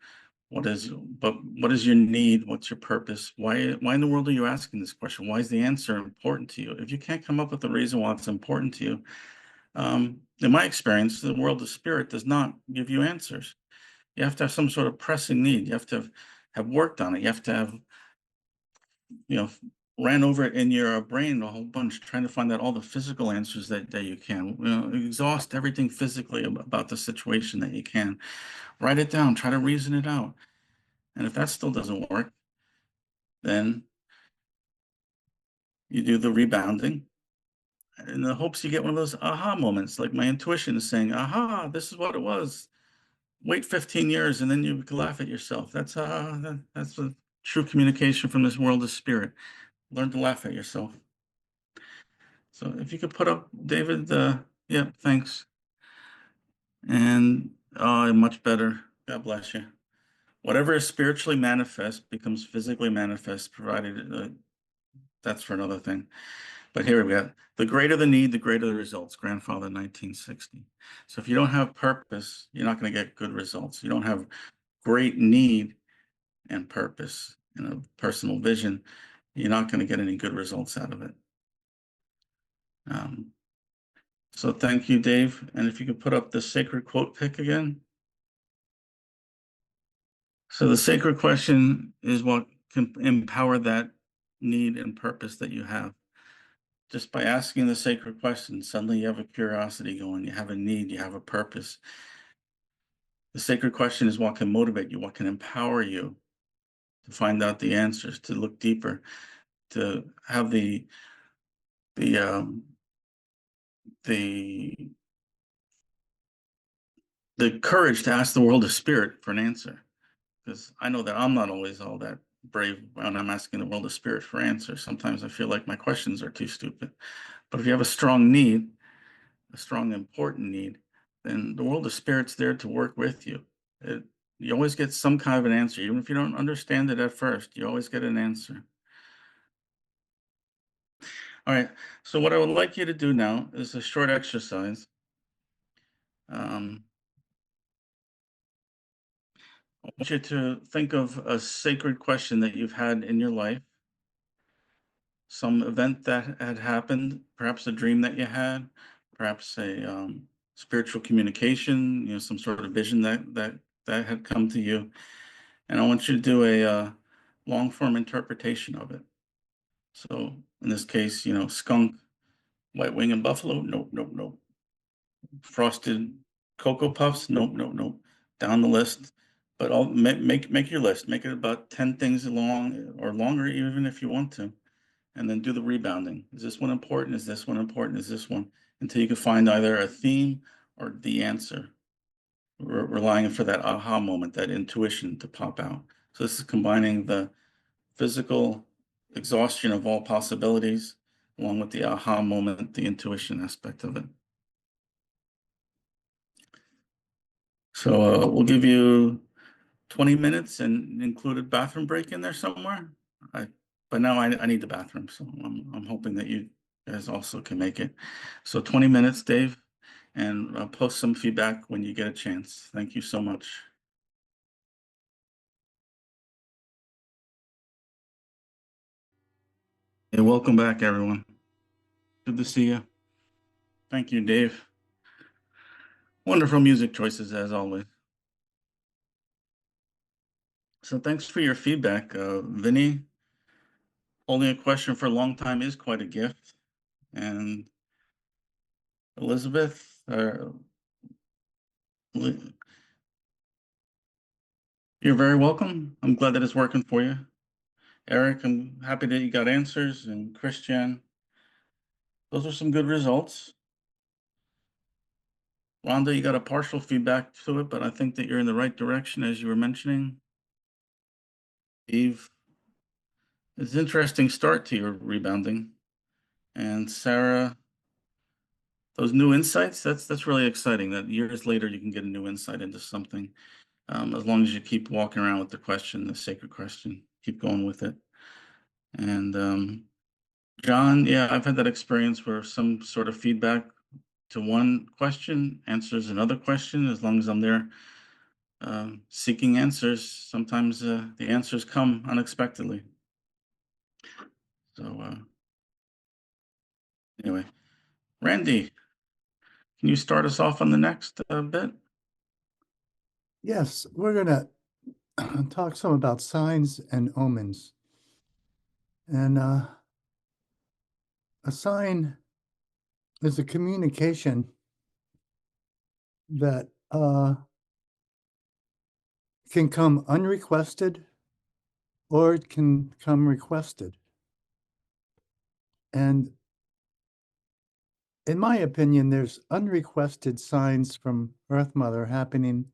S2: What is your need? What's your purpose? Why in the world are you asking this question? Why is the answer important to you? If you can't come up with a reason why it's important to you, in my experience, the world of spirit does not give you answers. You have to have some sort of pressing need. You have to have worked on it. You have to have, ran over it in your brain a whole bunch, trying to find out all the physical answers that you can. Exhaust everything physically about the situation that you can. Write it down. Try to reason it out. And if that still doesn't work, then you do the rebounding in the hopes you get one of those aha moments, like my intuition is saying, aha, this is what it was. Wait 15 years and then you can laugh at yourself. That's a true communication from this world of spirit. Learn to laugh at yourself. So if you could put up, David, yeah, thanks. And much better. God bless you. Whatever is spiritually manifest becomes physically manifest, provided that's for another thing. But here we go. The greater the need, the greater the results. Grandfather, 1960. So if you don't have purpose, you're not going to get good results. You don't have great need and purpose, personal vision, you're not going to get any good results out of it. So thank you, Dave. And if you could put up the sacred quote pick again. So the sacred question is what can empower that need and purpose that you have. Just by asking the sacred question, suddenly you have a curiosity going, you have a need, you have a purpose. The sacred question is what can motivate you, what can empower you to find out the answers, to look deeper, to have the courage to ask the world of spirit for an answer. Because I know that I'm not always all that brave when I'm asking the world of spirit for answers. Sometimes I feel like my questions are too stupid. But if you have a strong need, a strong, important need, then the world of spirit's there to work with you. You always get some kind of an answer. Even if you don't understand it at first, you always get an answer. All right, so what I would like you to do now is a short exercise. I want you to think of a sacred question that you've had in your life, some event that had happened, perhaps a dream that you had, perhaps a spiritual communication, some sort of vision that had come to you. And I want you to do a long form interpretation of it. So in this case, skunk, white wing and buffalo, nope, nope, nope. Frosted Cocoa Puffs, nope, nope, nope. Down the list. But make your list. Make it about 10 things long or longer, even if you want to. And then do the rebounding. Is this one important? Is this one important? Is this one? Until you can find either a theme or the answer. Relying for that aha moment, that intuition to pop out. So this is combining the physical exhaustion of all possibilities along with the aha moment, the intuition aspect of it. So we'll give you 20 minutes and include a bathroom break in there somewhere. But now I need the bathroom, so I'm hoping that you guys also can make it. So 20 minutes, Dave, and post some feedback when you get a chance. Thank you so much. Hey, welcome back, everyone. Good to see you. Thank you, Dave. Wonderful music choices, as always. So thanks for your feedback. Vinny, holding a question for a long time is quite a gift. And Elizabeth, you're very welcome. I'm glad that it's working for you. Eric, I'm happy that you got answers. And Christian, those are some good results. Rhonda, you got a partial feedback to it, but I think that you're in the right direction, as you were mentioning. Eve, it's an interesting start to your rebounding. And Sarah, those new insights, that's really exciting that years later you can get a new insight into something. As long as you keep walking around with the question, the sacred question, keep going with it. And John, yeah, I've had that experience where some sort of feedback to one question answers another question. As long as I'm there seeking answers, sometimes the answers come unexpectedly. So anyway, Randy, can you start us off on the next bit?
S1: Yes, we're going to talk some about signs and omens. And a sign is a communication that can come unrequested or it can come requested. And in my opinion, there's unrequested signs from Earth Mother happening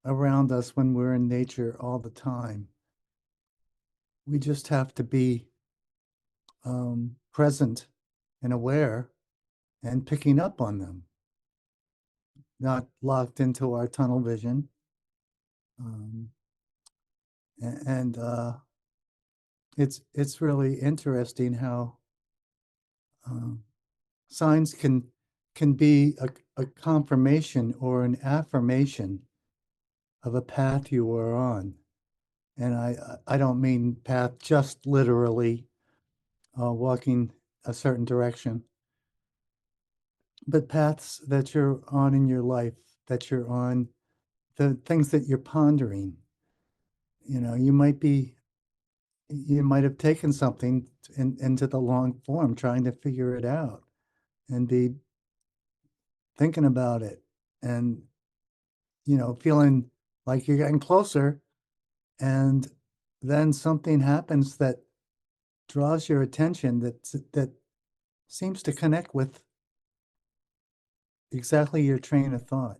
S1: around us when we're in nature all the time. We just have to be present and aware and picking up on them, not locked into our tunnel vision. Um, and it's really interesting how um, signs can be a confirmation or an affirmation of a path you are on. And I don't mean path just literally walking a certain direction, but paths that you're on in your life, that you're on, the things that you're pondering. You know, you might have taken something into the long form, trying to figure it out and be thinking about it and, feeling like you're getting closer. And then something happens that draws your attention that seems to connect with exactly your train of thought.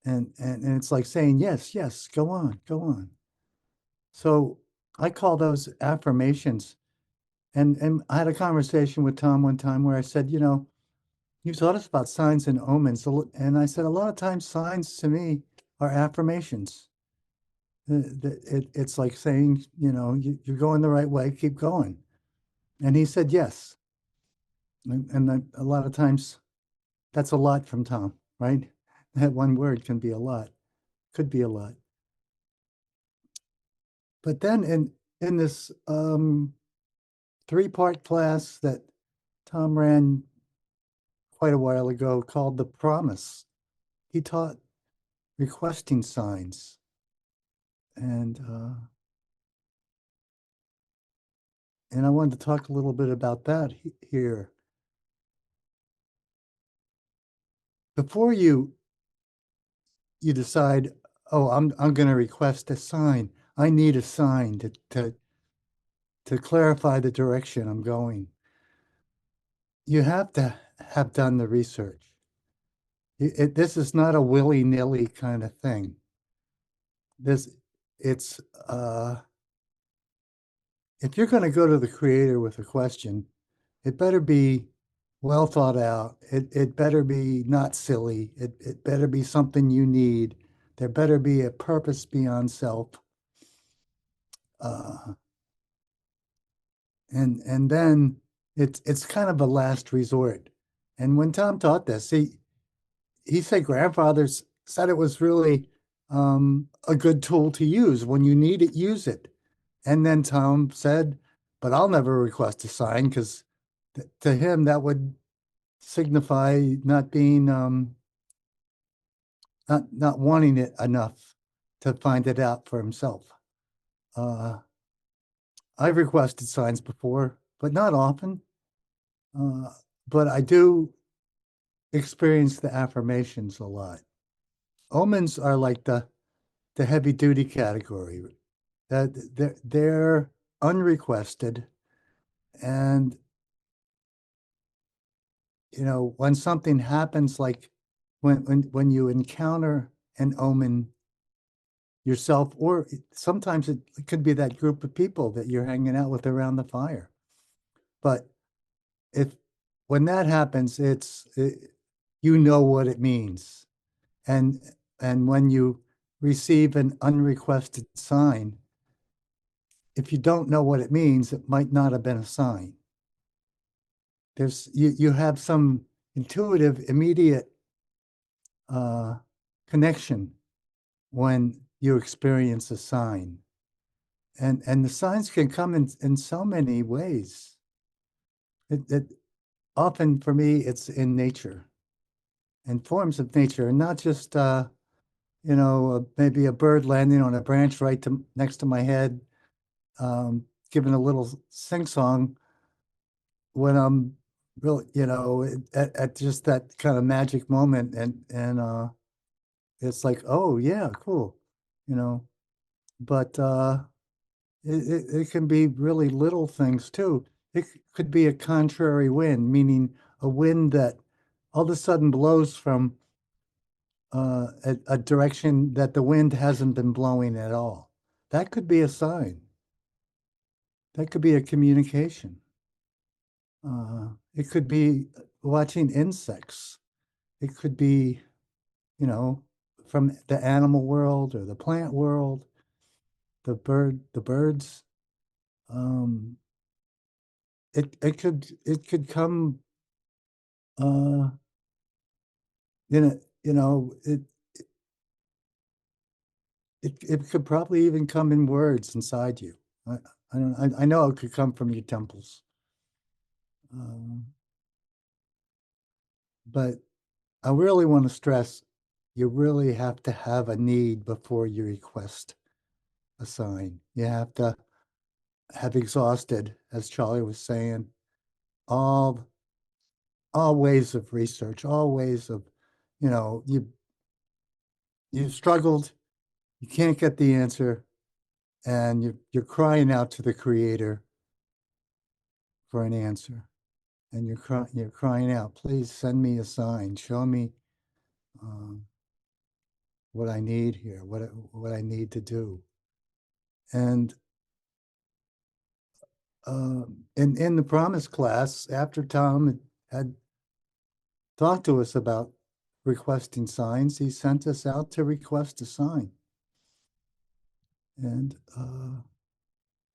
S1: And it's like saying, yes, yes, go on, go on. So I call those affirmations. And I had a conversation with Tom one time where I said, you taught us about signs and omens. And I said, a lot of times signs to me are affirmations. It's like saying, you're going the right way, keep going. And he said, yes. And a lot of times that's a lot from Tom, right? That one word can be a lot, could be a lot. But then in this 3-part class that Tom ran quite a while ago called The Promise, he taught requesting signs. And I wanted to talk a little bit about that here. Before you decide, oh, I'm going to request a sign. I need a sign to clarify the direction I'm going. You have to have done the research. This is not a willy-nilly kind of thing. It's if you're going to go to the creator with a question, it better be well thought out. It better be not silly. It better be something you need. There better be a purpose beyond self. Uh, and then it's kind of a last resort. And when Tom taught this, he said grandfathers said it was really a good tool to use. When you need it, use it. And then Tom said, but I'll never request a sign because to him that would signify not being not wanting it enough to find it out for himself. I've requested signs before, but not often. But I do experience the affirmations a lot. Omens are like the heavy duty category. That they're unrequested, and when something happens, like when you encounter an omen yourself, or sometimes it could be that group of people that you're hanging out with around the fire. But if when that happens, you know what it means, and when you receive an unrequested sign, if you don't know what it means, it might not have been a sign. You have some intuitive, immediate connection when you experience a sign. And the signs can come in so many ways. It often for me, it's in nature and forms of nature, and not just maybe a bird landing on a branch next to my head, giving a little sing song when I'm really, at just that kind of magic moment, and it's like, oh yeah, cool, you know. But it can be really little things too. It could be a contrary wind, meaning a wind that all of a sudden blows from a direction that the wind hasn't been blowing at all. That could be a sign. That could be a communication. It could be watching insects. It could be, you know, from the animal world or the plant world, the birds. Um, it could come, uh, you know, it could probably even come in words inside you. I, I know it could come from your temples. Um, but I really want to stress, you really have to have a need before you request a sign. You have to have exhausted, as Charlie was saying, all all ways of research, all ways of, you've struggled, you can't get the answer, and you're crying out to the creator for an answer. And you're crying out, please send me a sign, show me um, what I need here, what I need to do. And in the promise class, after Tom had talked to us about requesting signs, he sent us out to request a sign. And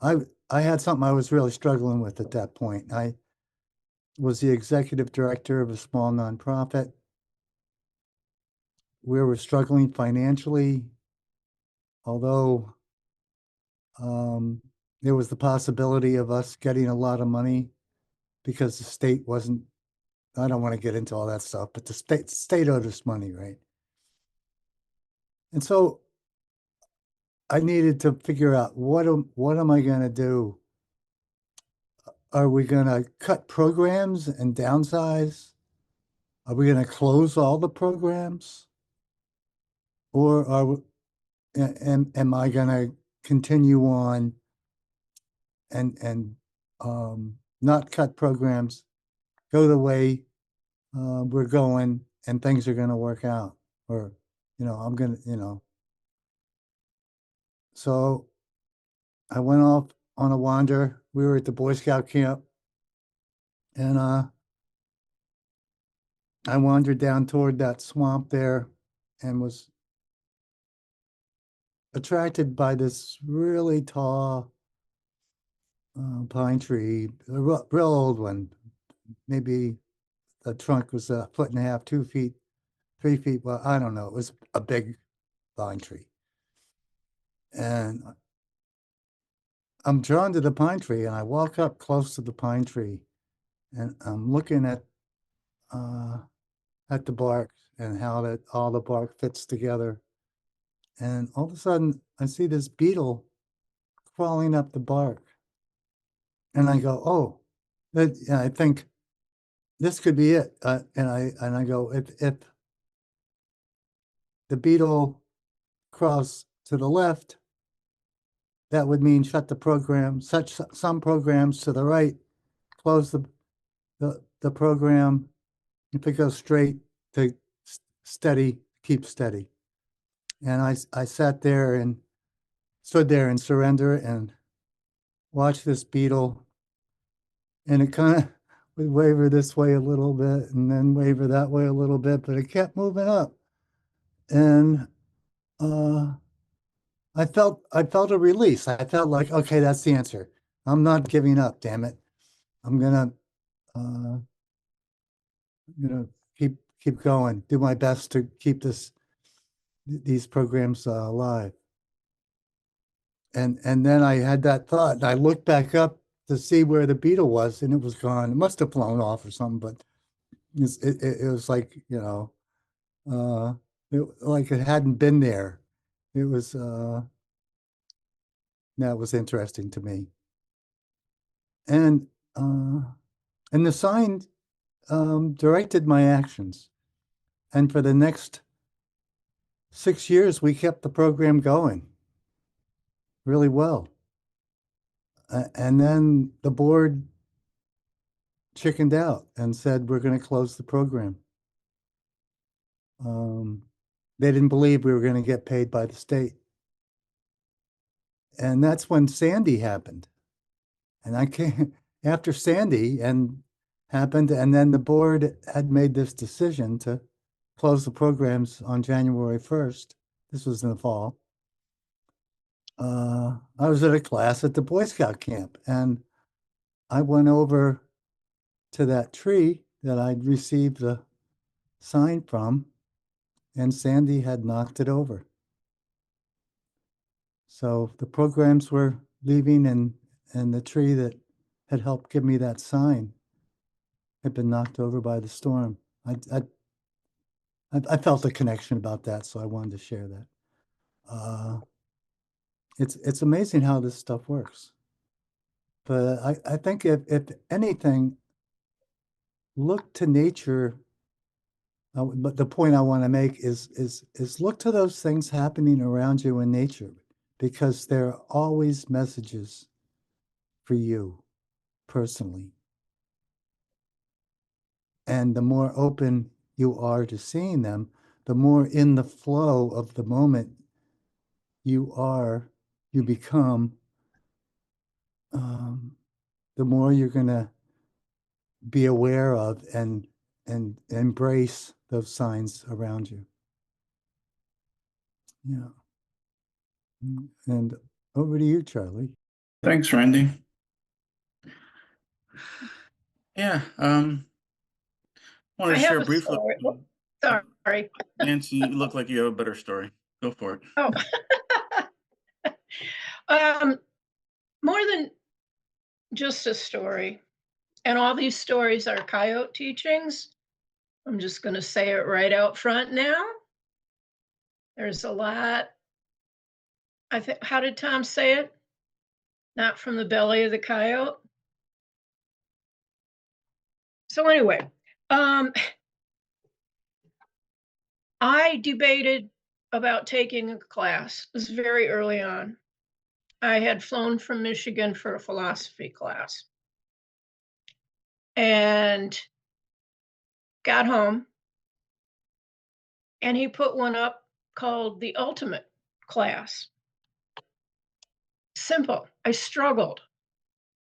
S1: I had something I was really struggling with at that point. I was the executive director of a small nonprofit. We were struggling financially, although there was the possibility of us getting a lot of money because the state wasn't, I don't want to get into all that stuff, but the state owed us money, right? And so I needed to figure out what am I going to do? Are we going to cut programs and downsize? Are we going to close all the programs? Or am I going to continue on and not cut programs, go the way we're going, and things are going to work out? Or, I'm going to. So I went off on a wander. We were at the Boy Scout camp, and I wandered down toward that swamp there and was attracted by this really tall pine tree, a real old one. Maybe the trunk was 1.5 feet, 2 feet, 3 feet. Well, I don't know. It was a big pine tree. And I'm drawn to the pine tree, and I walk up close to the pine tree, and I'm looking at the bark and how that all the bark fits together. And all of a sudden, I see this beetle crawling up the bark. And I go, oh, and I think this could be it. And I go, if the beetle crawls to the left, that would mean shut the program, such some programs to the right, close the program. If it goes straight, to steady, keep steady. And I sat there and stood there in surrender and watched this beetle, and it kind of would waver this way a little bit and then waver that way a little bit, but it kept moving up. And I felt a release. I felt like, okay, that's the answer. I'm not giving up, damn it. I'm gonna uh, keep going, do my best to keep these programs alive. And then I had that thought, and I looked back up to see where the beetle was, and it was gone. It must have flown off or something, but it was like, like it hadn't been there. It was that was interesting to me. And uh, and the sign directed my actions. And for the next 6 years, we kept the program going really well. And then the board chickened out and said, we're going to close the program. They didn't believe we were going to get paid by the state. And that's when Sandy happened. And I came after Sandy, and happened. And then the board had made this decision to close the programs on January 1st. This was in the fall. I was at a class at the Boy Scout camp, and I went over to that tree that I'd received the sign from, and Sandy had knocked it over. So the programs were leaving, and the tree that had helped give me that sign had been knocked over by the storm. I felt a connection about that, so I wanted to share that. It's amazing how this stuff works. But I think if anything, look to nature. But the point I want to make is look to those things happening around you in nature, because there are always messages for you personally. And the more open you are to seeing them, the more in the flow of the moment you become, the more you're going to be aware of and embrace those signs around you. Yeah. And over to you, Charlie.
S2: Thanks, Randy. Yeah, want
S3: I
S2: to
S3: have
S2: share
S3: a
S2: briefly.
S3: story. Oh, sorry.
S2: Nancy, you look like you have a better story. Go for it.
S3: Oh. More than just a story, and all these stories are coyote teachings. I'm just going to say it right out front now. There's a lot. I think, how did Tom say it? Not from the belly of the coyote. So anyway, I debated about taking a class. This was very early on. I had flown from Michigan for a philosophy class and got home, and he put one up called The Ultimate Class. Simple. I struggled.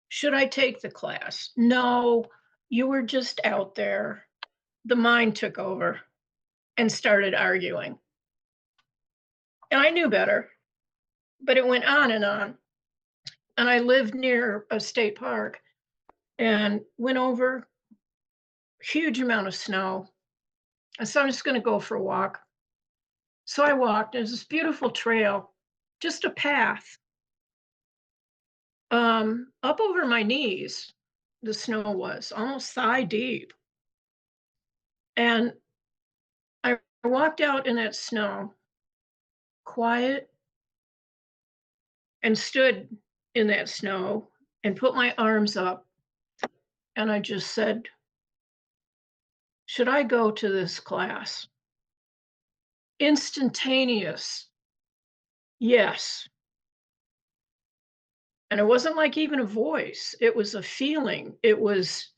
S3: Should I take the class? No, you were just out there. The mind took over and started arguing. And I knew better, but it went on and on. And I lived near a state park and went over huge amount of snow. And so I'm just going to go for a walk. So I walked. There's this beautiful trail, just a path. Up over my knees, the snow was almost thigh deep. And I walked out in that snow, quiet, and stood in that snow and put my arms up. And I just said, should I go to this class? Instantaneous, yes. And it wasn't like even a voice, it was a feeling. It was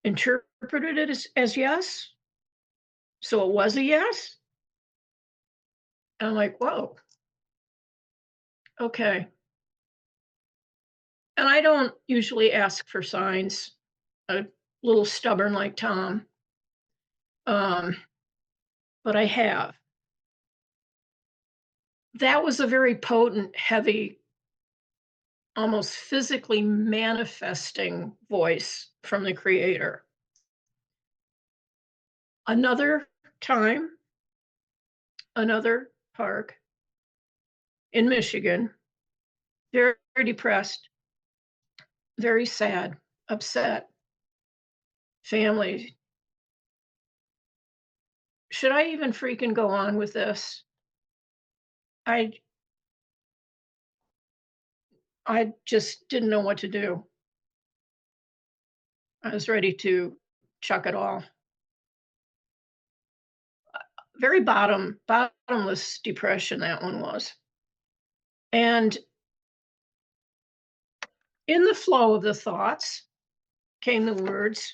S3: interpreted as yes. So it was a yes. And I'm like, whoa, okay. And I don't usually ask for signs, a little stubborn like Tom. But I have. That was a very potent, heavy, almost physically manifesting voice from the creator. Another time, another park in Michigan, very, very depressed, very sad, upset, family. Should I even freaking go on with this? I just didn't know what to do. I was ready to chuck it all. Very bottomless depression, that one was. And in the flow of the thoughts came the words,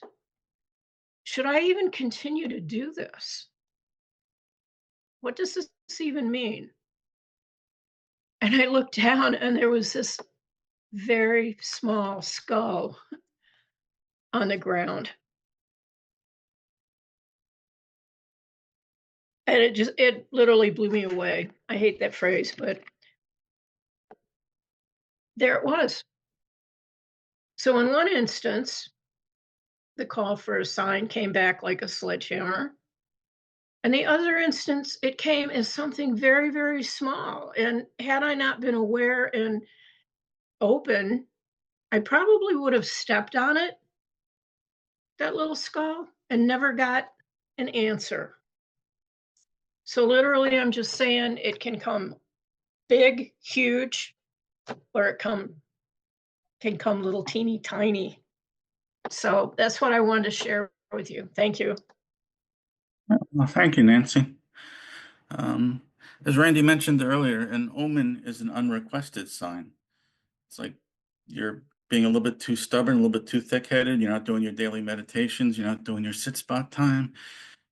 S3: should I even continue to do this? What does this even mean? And I looked down and there was this very small skull on the ground. And it literally blew me away. I hate that phrase, but there it was. So in one instance, the call for a sign came back like a sledgehammer. And the other instance, it came as something very, very small. And had I not been aware and open, I probably would have stepped on it, that little skull, and never got an answer. So literally, I'm just saying it can come big, huge, or it can come little teeny tiny. So that's what I wanted to share with you. Thank you.
S2: Well, thank you, Nancy. As Randy mentioned earlier, an omen is an unrequested sign. It's like you're being a little bit too stubborn, a little bit too thick-headed. You're not doing your daily meditations. You're not doing your sit spot time.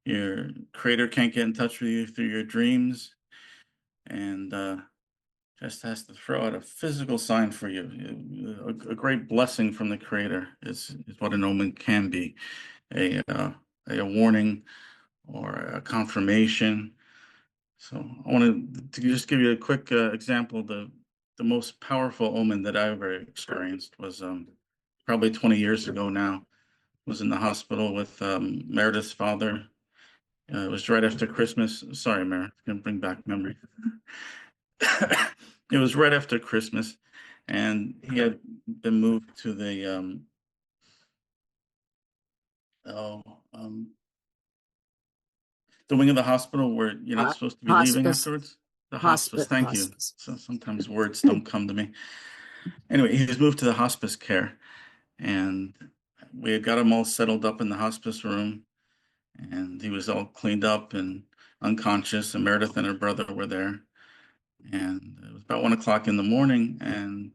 S2: Your creator can't get in touch with you through your dreams, and just has to throw out a physical sign for you. A great blessing from the creator is what an omen can be. A warning or a confirmation. So I wanted to just give you a quick example. The most powerful omen that I ever experienced was probably 20 years ago now. Was in the hospital with Meredith's father. It was right after Christmas. Sorry, Meredith, gonna bring back memory. It was right after Christmas, and he had been moved to the oh the wing of the hospital where you're not supposed to be leaving
S4: Hospice.
S2: afterwards. The hospice. Thank you.
S4: Hospice.
S2: So sometimes words don't come to me. Anyway, he was moved to the hospice care, and we had got him all settled up in the hospice room, and he was all cleaned up and unconscious, and Meredith and her brother were there. And it was about 1 o'clock in the morning, and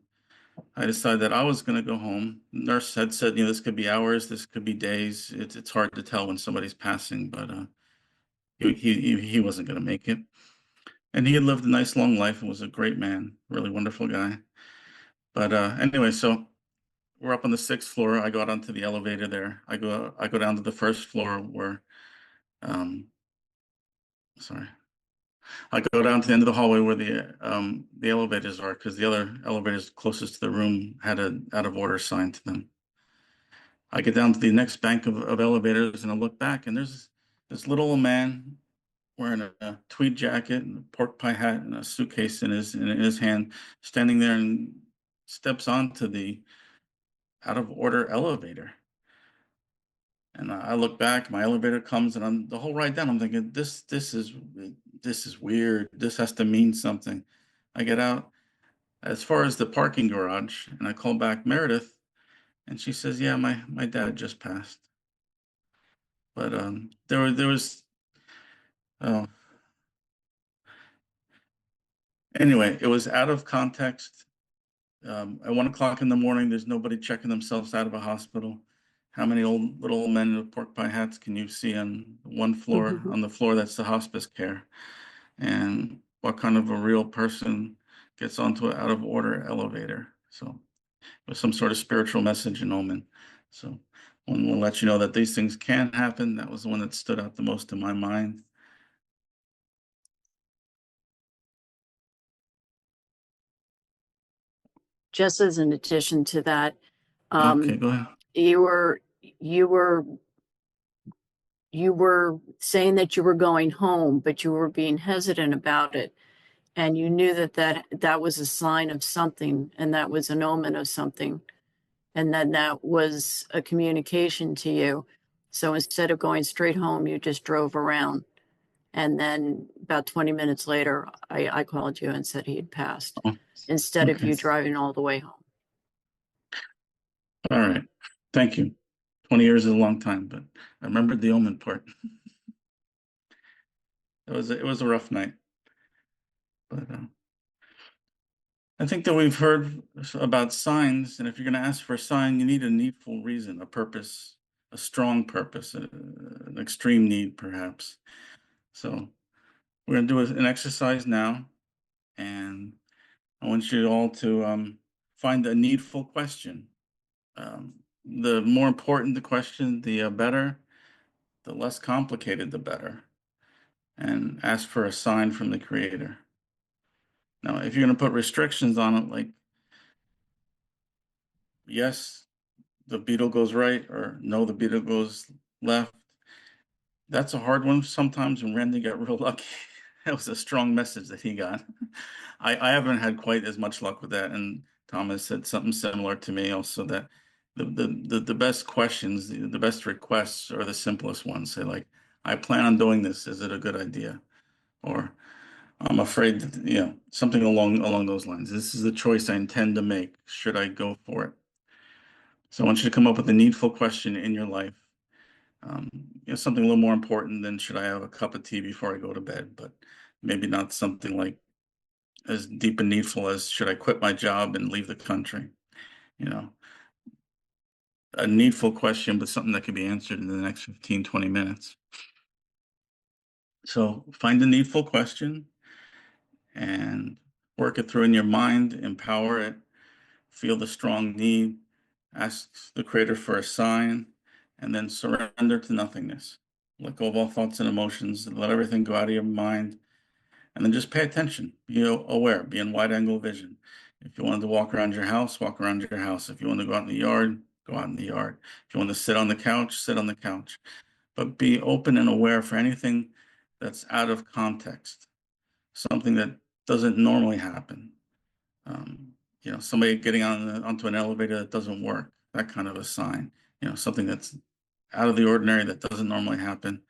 S2: I decided that I was going to go home. The nurse had said, this could be hours, this could be days. It's hard to tell when somebody's passing, but he wasn't going to make it. And he had lived a nice long life and was a great man, really wonderful guy. But anyway, so we're up on the 6th floor. I go out onto the elevator there. I go down to the 1st floor where, sorry. I go down to the end of the hallway where the elevators are, because the other elevators closest to the room had an out of order sign to them. I get down to the next bank of elevators, and I look back, and there's this little old man wearing a tweed jacket and a pork pie hat and a suitcase in his hand, standing there, and steps onto the out of order elevator. And I look back, my elevator comes, and I'm the whole ride down, I'm thinking, this is weird. This has to mean something. I get out as far as the parking garage, and I call back Meredith, and she says, yeah, my dad just passed. But there was anyway, it was out of context. At 1 o'clock in the morning, there's nobody checking themselves out of a hospital. How many little old men with pork pie hats can you see on one floor, on the floor that's the hospice care? And what kind of a real person gets onto an out of order elevator? So it was some sort of spiritual message and omen. So I want to let you know that these things can happen. That was the one that stood out the most in my mind.
S4: Just as an addition to that,
S2: Okay, go ahead.
S4: you were saying that you were going home, but you were being hesitant about it, and you knew that was a sign of something, and that was an omen of something, and then that was a communication to you. So instead of going straight home, you just drove around, and then about 20 minutes later, I called you and said he had passed,
S2: Oh,
S4: instead of
S2: okay.
S4: you driving all the way home.
S2: All right. Thank you. 20 years is a long time, but I remembered the omen part. It was a rough night. But I think that we've heard about signs, and if you're going to ask for a sign, you need a needful reason, a purpose, a strong purpose, an extreme need, perhaps. So we're going to do an exercise now, and I want you all to find a needful question. the more important the question, the better. The less complicated, the better. And ask for a sign from the creator. Now, if you're going to put restrictions on it, like, yes, the beetle goes right, or no, the beetle goes left, that's a hard one sometimes. When Randy got real lucky, that was a strong message that he got. I haven't had quite as much luck with that. And Thomas said something similar to me also, that the best questions, the best requests are the simplest ones. Say, like, I plan on doing this. Is it a good idea? Or I'm afraid that, something along those lines. This is the choice I intend to make. Should I go for it? So I want you to come up with a needful question in your life. Something a little more important than should I have a cup of tea before I go to bed, but maybe not something like as deep and needful as should I quit my job and leave the country? A needful question, but something that could be answered in the next 15, 20 minutes. So find a needful question and work it through in your mind, empower it, feel the strong need, ask the creator for a sign, and then surrender to nothingness. Let go of all thoughts and emotions, and let everything go out of your mind. And then just pay attention, be aware, be in wide angle vision. If you wanted to walk around your house, walk around your house. If you want to go out in the yard, go out in the yard. If you want to sit on the couch, sit on the couch. But be open and aware for anything that's out of context, something that doesn't normally happen. Somebody getting onto an elevator that doesn't work, that kind of a sign. Something that's out of the ordinary that doesn't normally happen.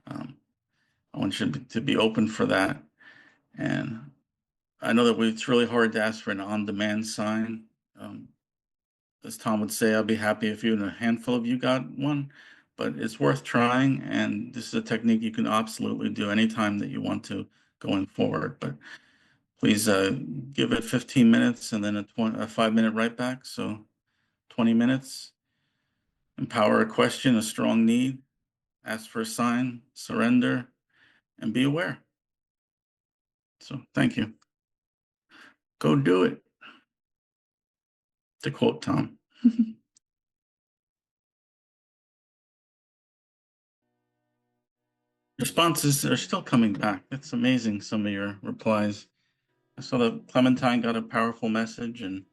S2: I want you to be open for that. And I know that it's really hard to ask for an on-demand sign. As Tom would say, I'll be happy if you and a handful of you got one, but it's worth trying. And this is a technique you can absolutely do anytime that you want to going forward. But please give it 15 minutes and then a 5-minute write back. So 20 minutes. Empower a question, a strong need. Ask for a sign, surrender, and be aware. So thank you. Go do it. To quote Tom. Responses are still coming back. It's amazing, some of your replies. I saw that Clementine got a powerful message, and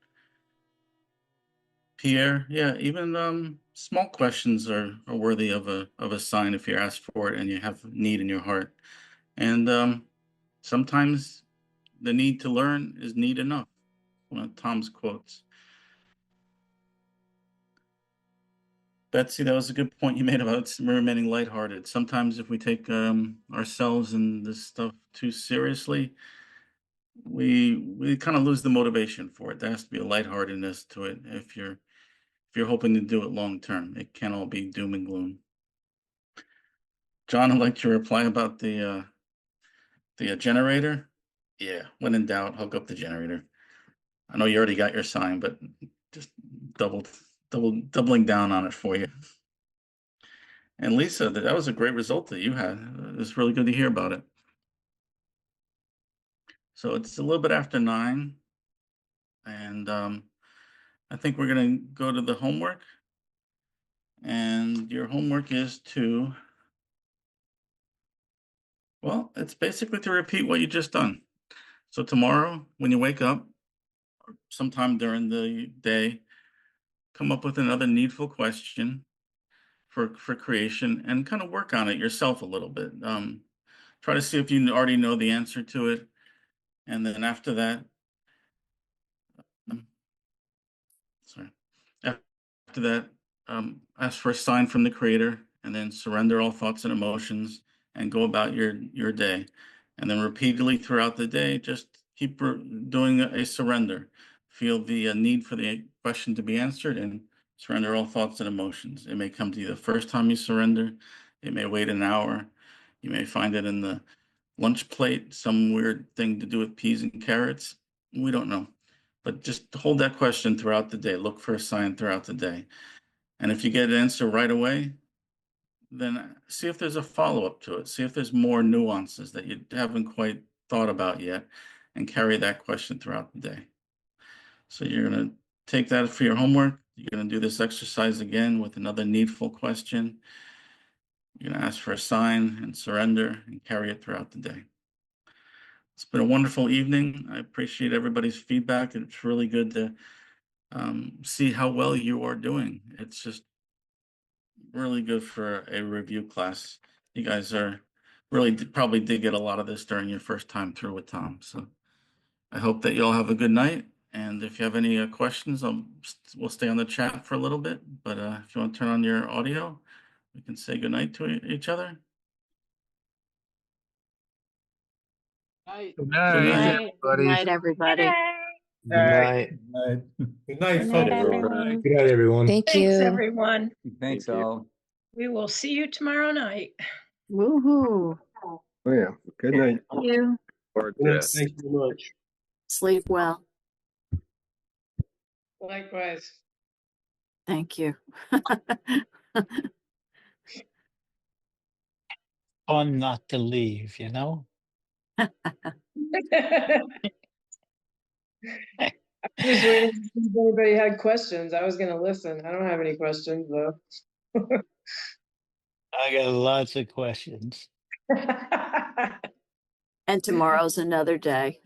S2: Pierre, yeah, even small questions are worthy of a sign if you're asked for it and you have need in your heart. And sometimes the need to learn is need enough. One of Tom's quotes. Betsy, that was a good point you made about remaining lighthearted. Sometimes if we take ourselves and this stuff too seriously, we kind of lose the motivation for it. There has to be a lightheartedness to it if you're hoping to do it long term. It can't all be doom and gloom. John, I'd like to reply about the generator. Yeah, when in doubt, hook up the generator. I know you already got your sign, but just doubling down on it for you. And Lisa, that was a great result that you had. It's really good to hear about it. So it's a little bit after 9, and I think we're going to go to the homework. And your homework is it's basically to repeat what you just done. So tomorrow, when you wake up, or sometime during the day, come up with another needful question for creation and kind of work on it yourself a little bit. Try to see if you already know the answer to it. And then after that, sorry. After that, ask for a sign from the creator and then surrender all thoughts and emotions and go about your day. And then repeatedly throughout the day, just keep doing a surrender. Feel the need for the question to be answered and surrender all thoughts and emotions. It may come to you the first time you surrender. It may wait an hour. You may find it in the lunch plate, some weird thing to do with peas and carrots. We don't know. But just hold that question throughout the day. Look for a sign throughout the day. And if you get an answer right away, then see if there's a follow-up to it. See if there's more nuances that you haven't quite thought about yet, and carry that question throughout the day. So you're going to take that for your homework. You're going to do this exercise again with another needful question. You're going to ask for a sign and surrender and carry it throughout the day. It's been a wonderful evening. I appreciate everybody's feedback. It's really good to see how well you are doing. It's just really good for a review class. You guys are really probably did get a lot of this during your first time through with Tom. So I hope that you all have a good night. And if you have any questions, we'll stay on the chat for a little bit. But if you want to turn on your audio, we can say good night to each other.
S5: Night.
S6: Good night,
S2: Good night.
S6: everybody.
S4: Good night, everybody.
S6: Good night.
S1: Right.
S6: Good night,
S7: Good
S6: folks.
S7: night, everyone.
S6: Good night, everyone.
S7: Thank
S3: Thanks,
S7: you.
S3: everyone.
S5: Thanks, all.
S3: We will see you tomorrow night.
S4: Woohoo.
S8: Oh, yeah. Good night.
S4: Thank you.
S8: Forward
S6: Good
S8: to
S6: night.
S8: it.
S6: Thank you very much.
S4: Sleep well.
S3: Likewise.
S4: Thank you.
S9: Fun not to leave, you know?
S3: I was waiting to see if anybody had questions. I was going to listen. I don't have any questions, though.
S9: I got lots of questions.
S4: And tomorrow's another day.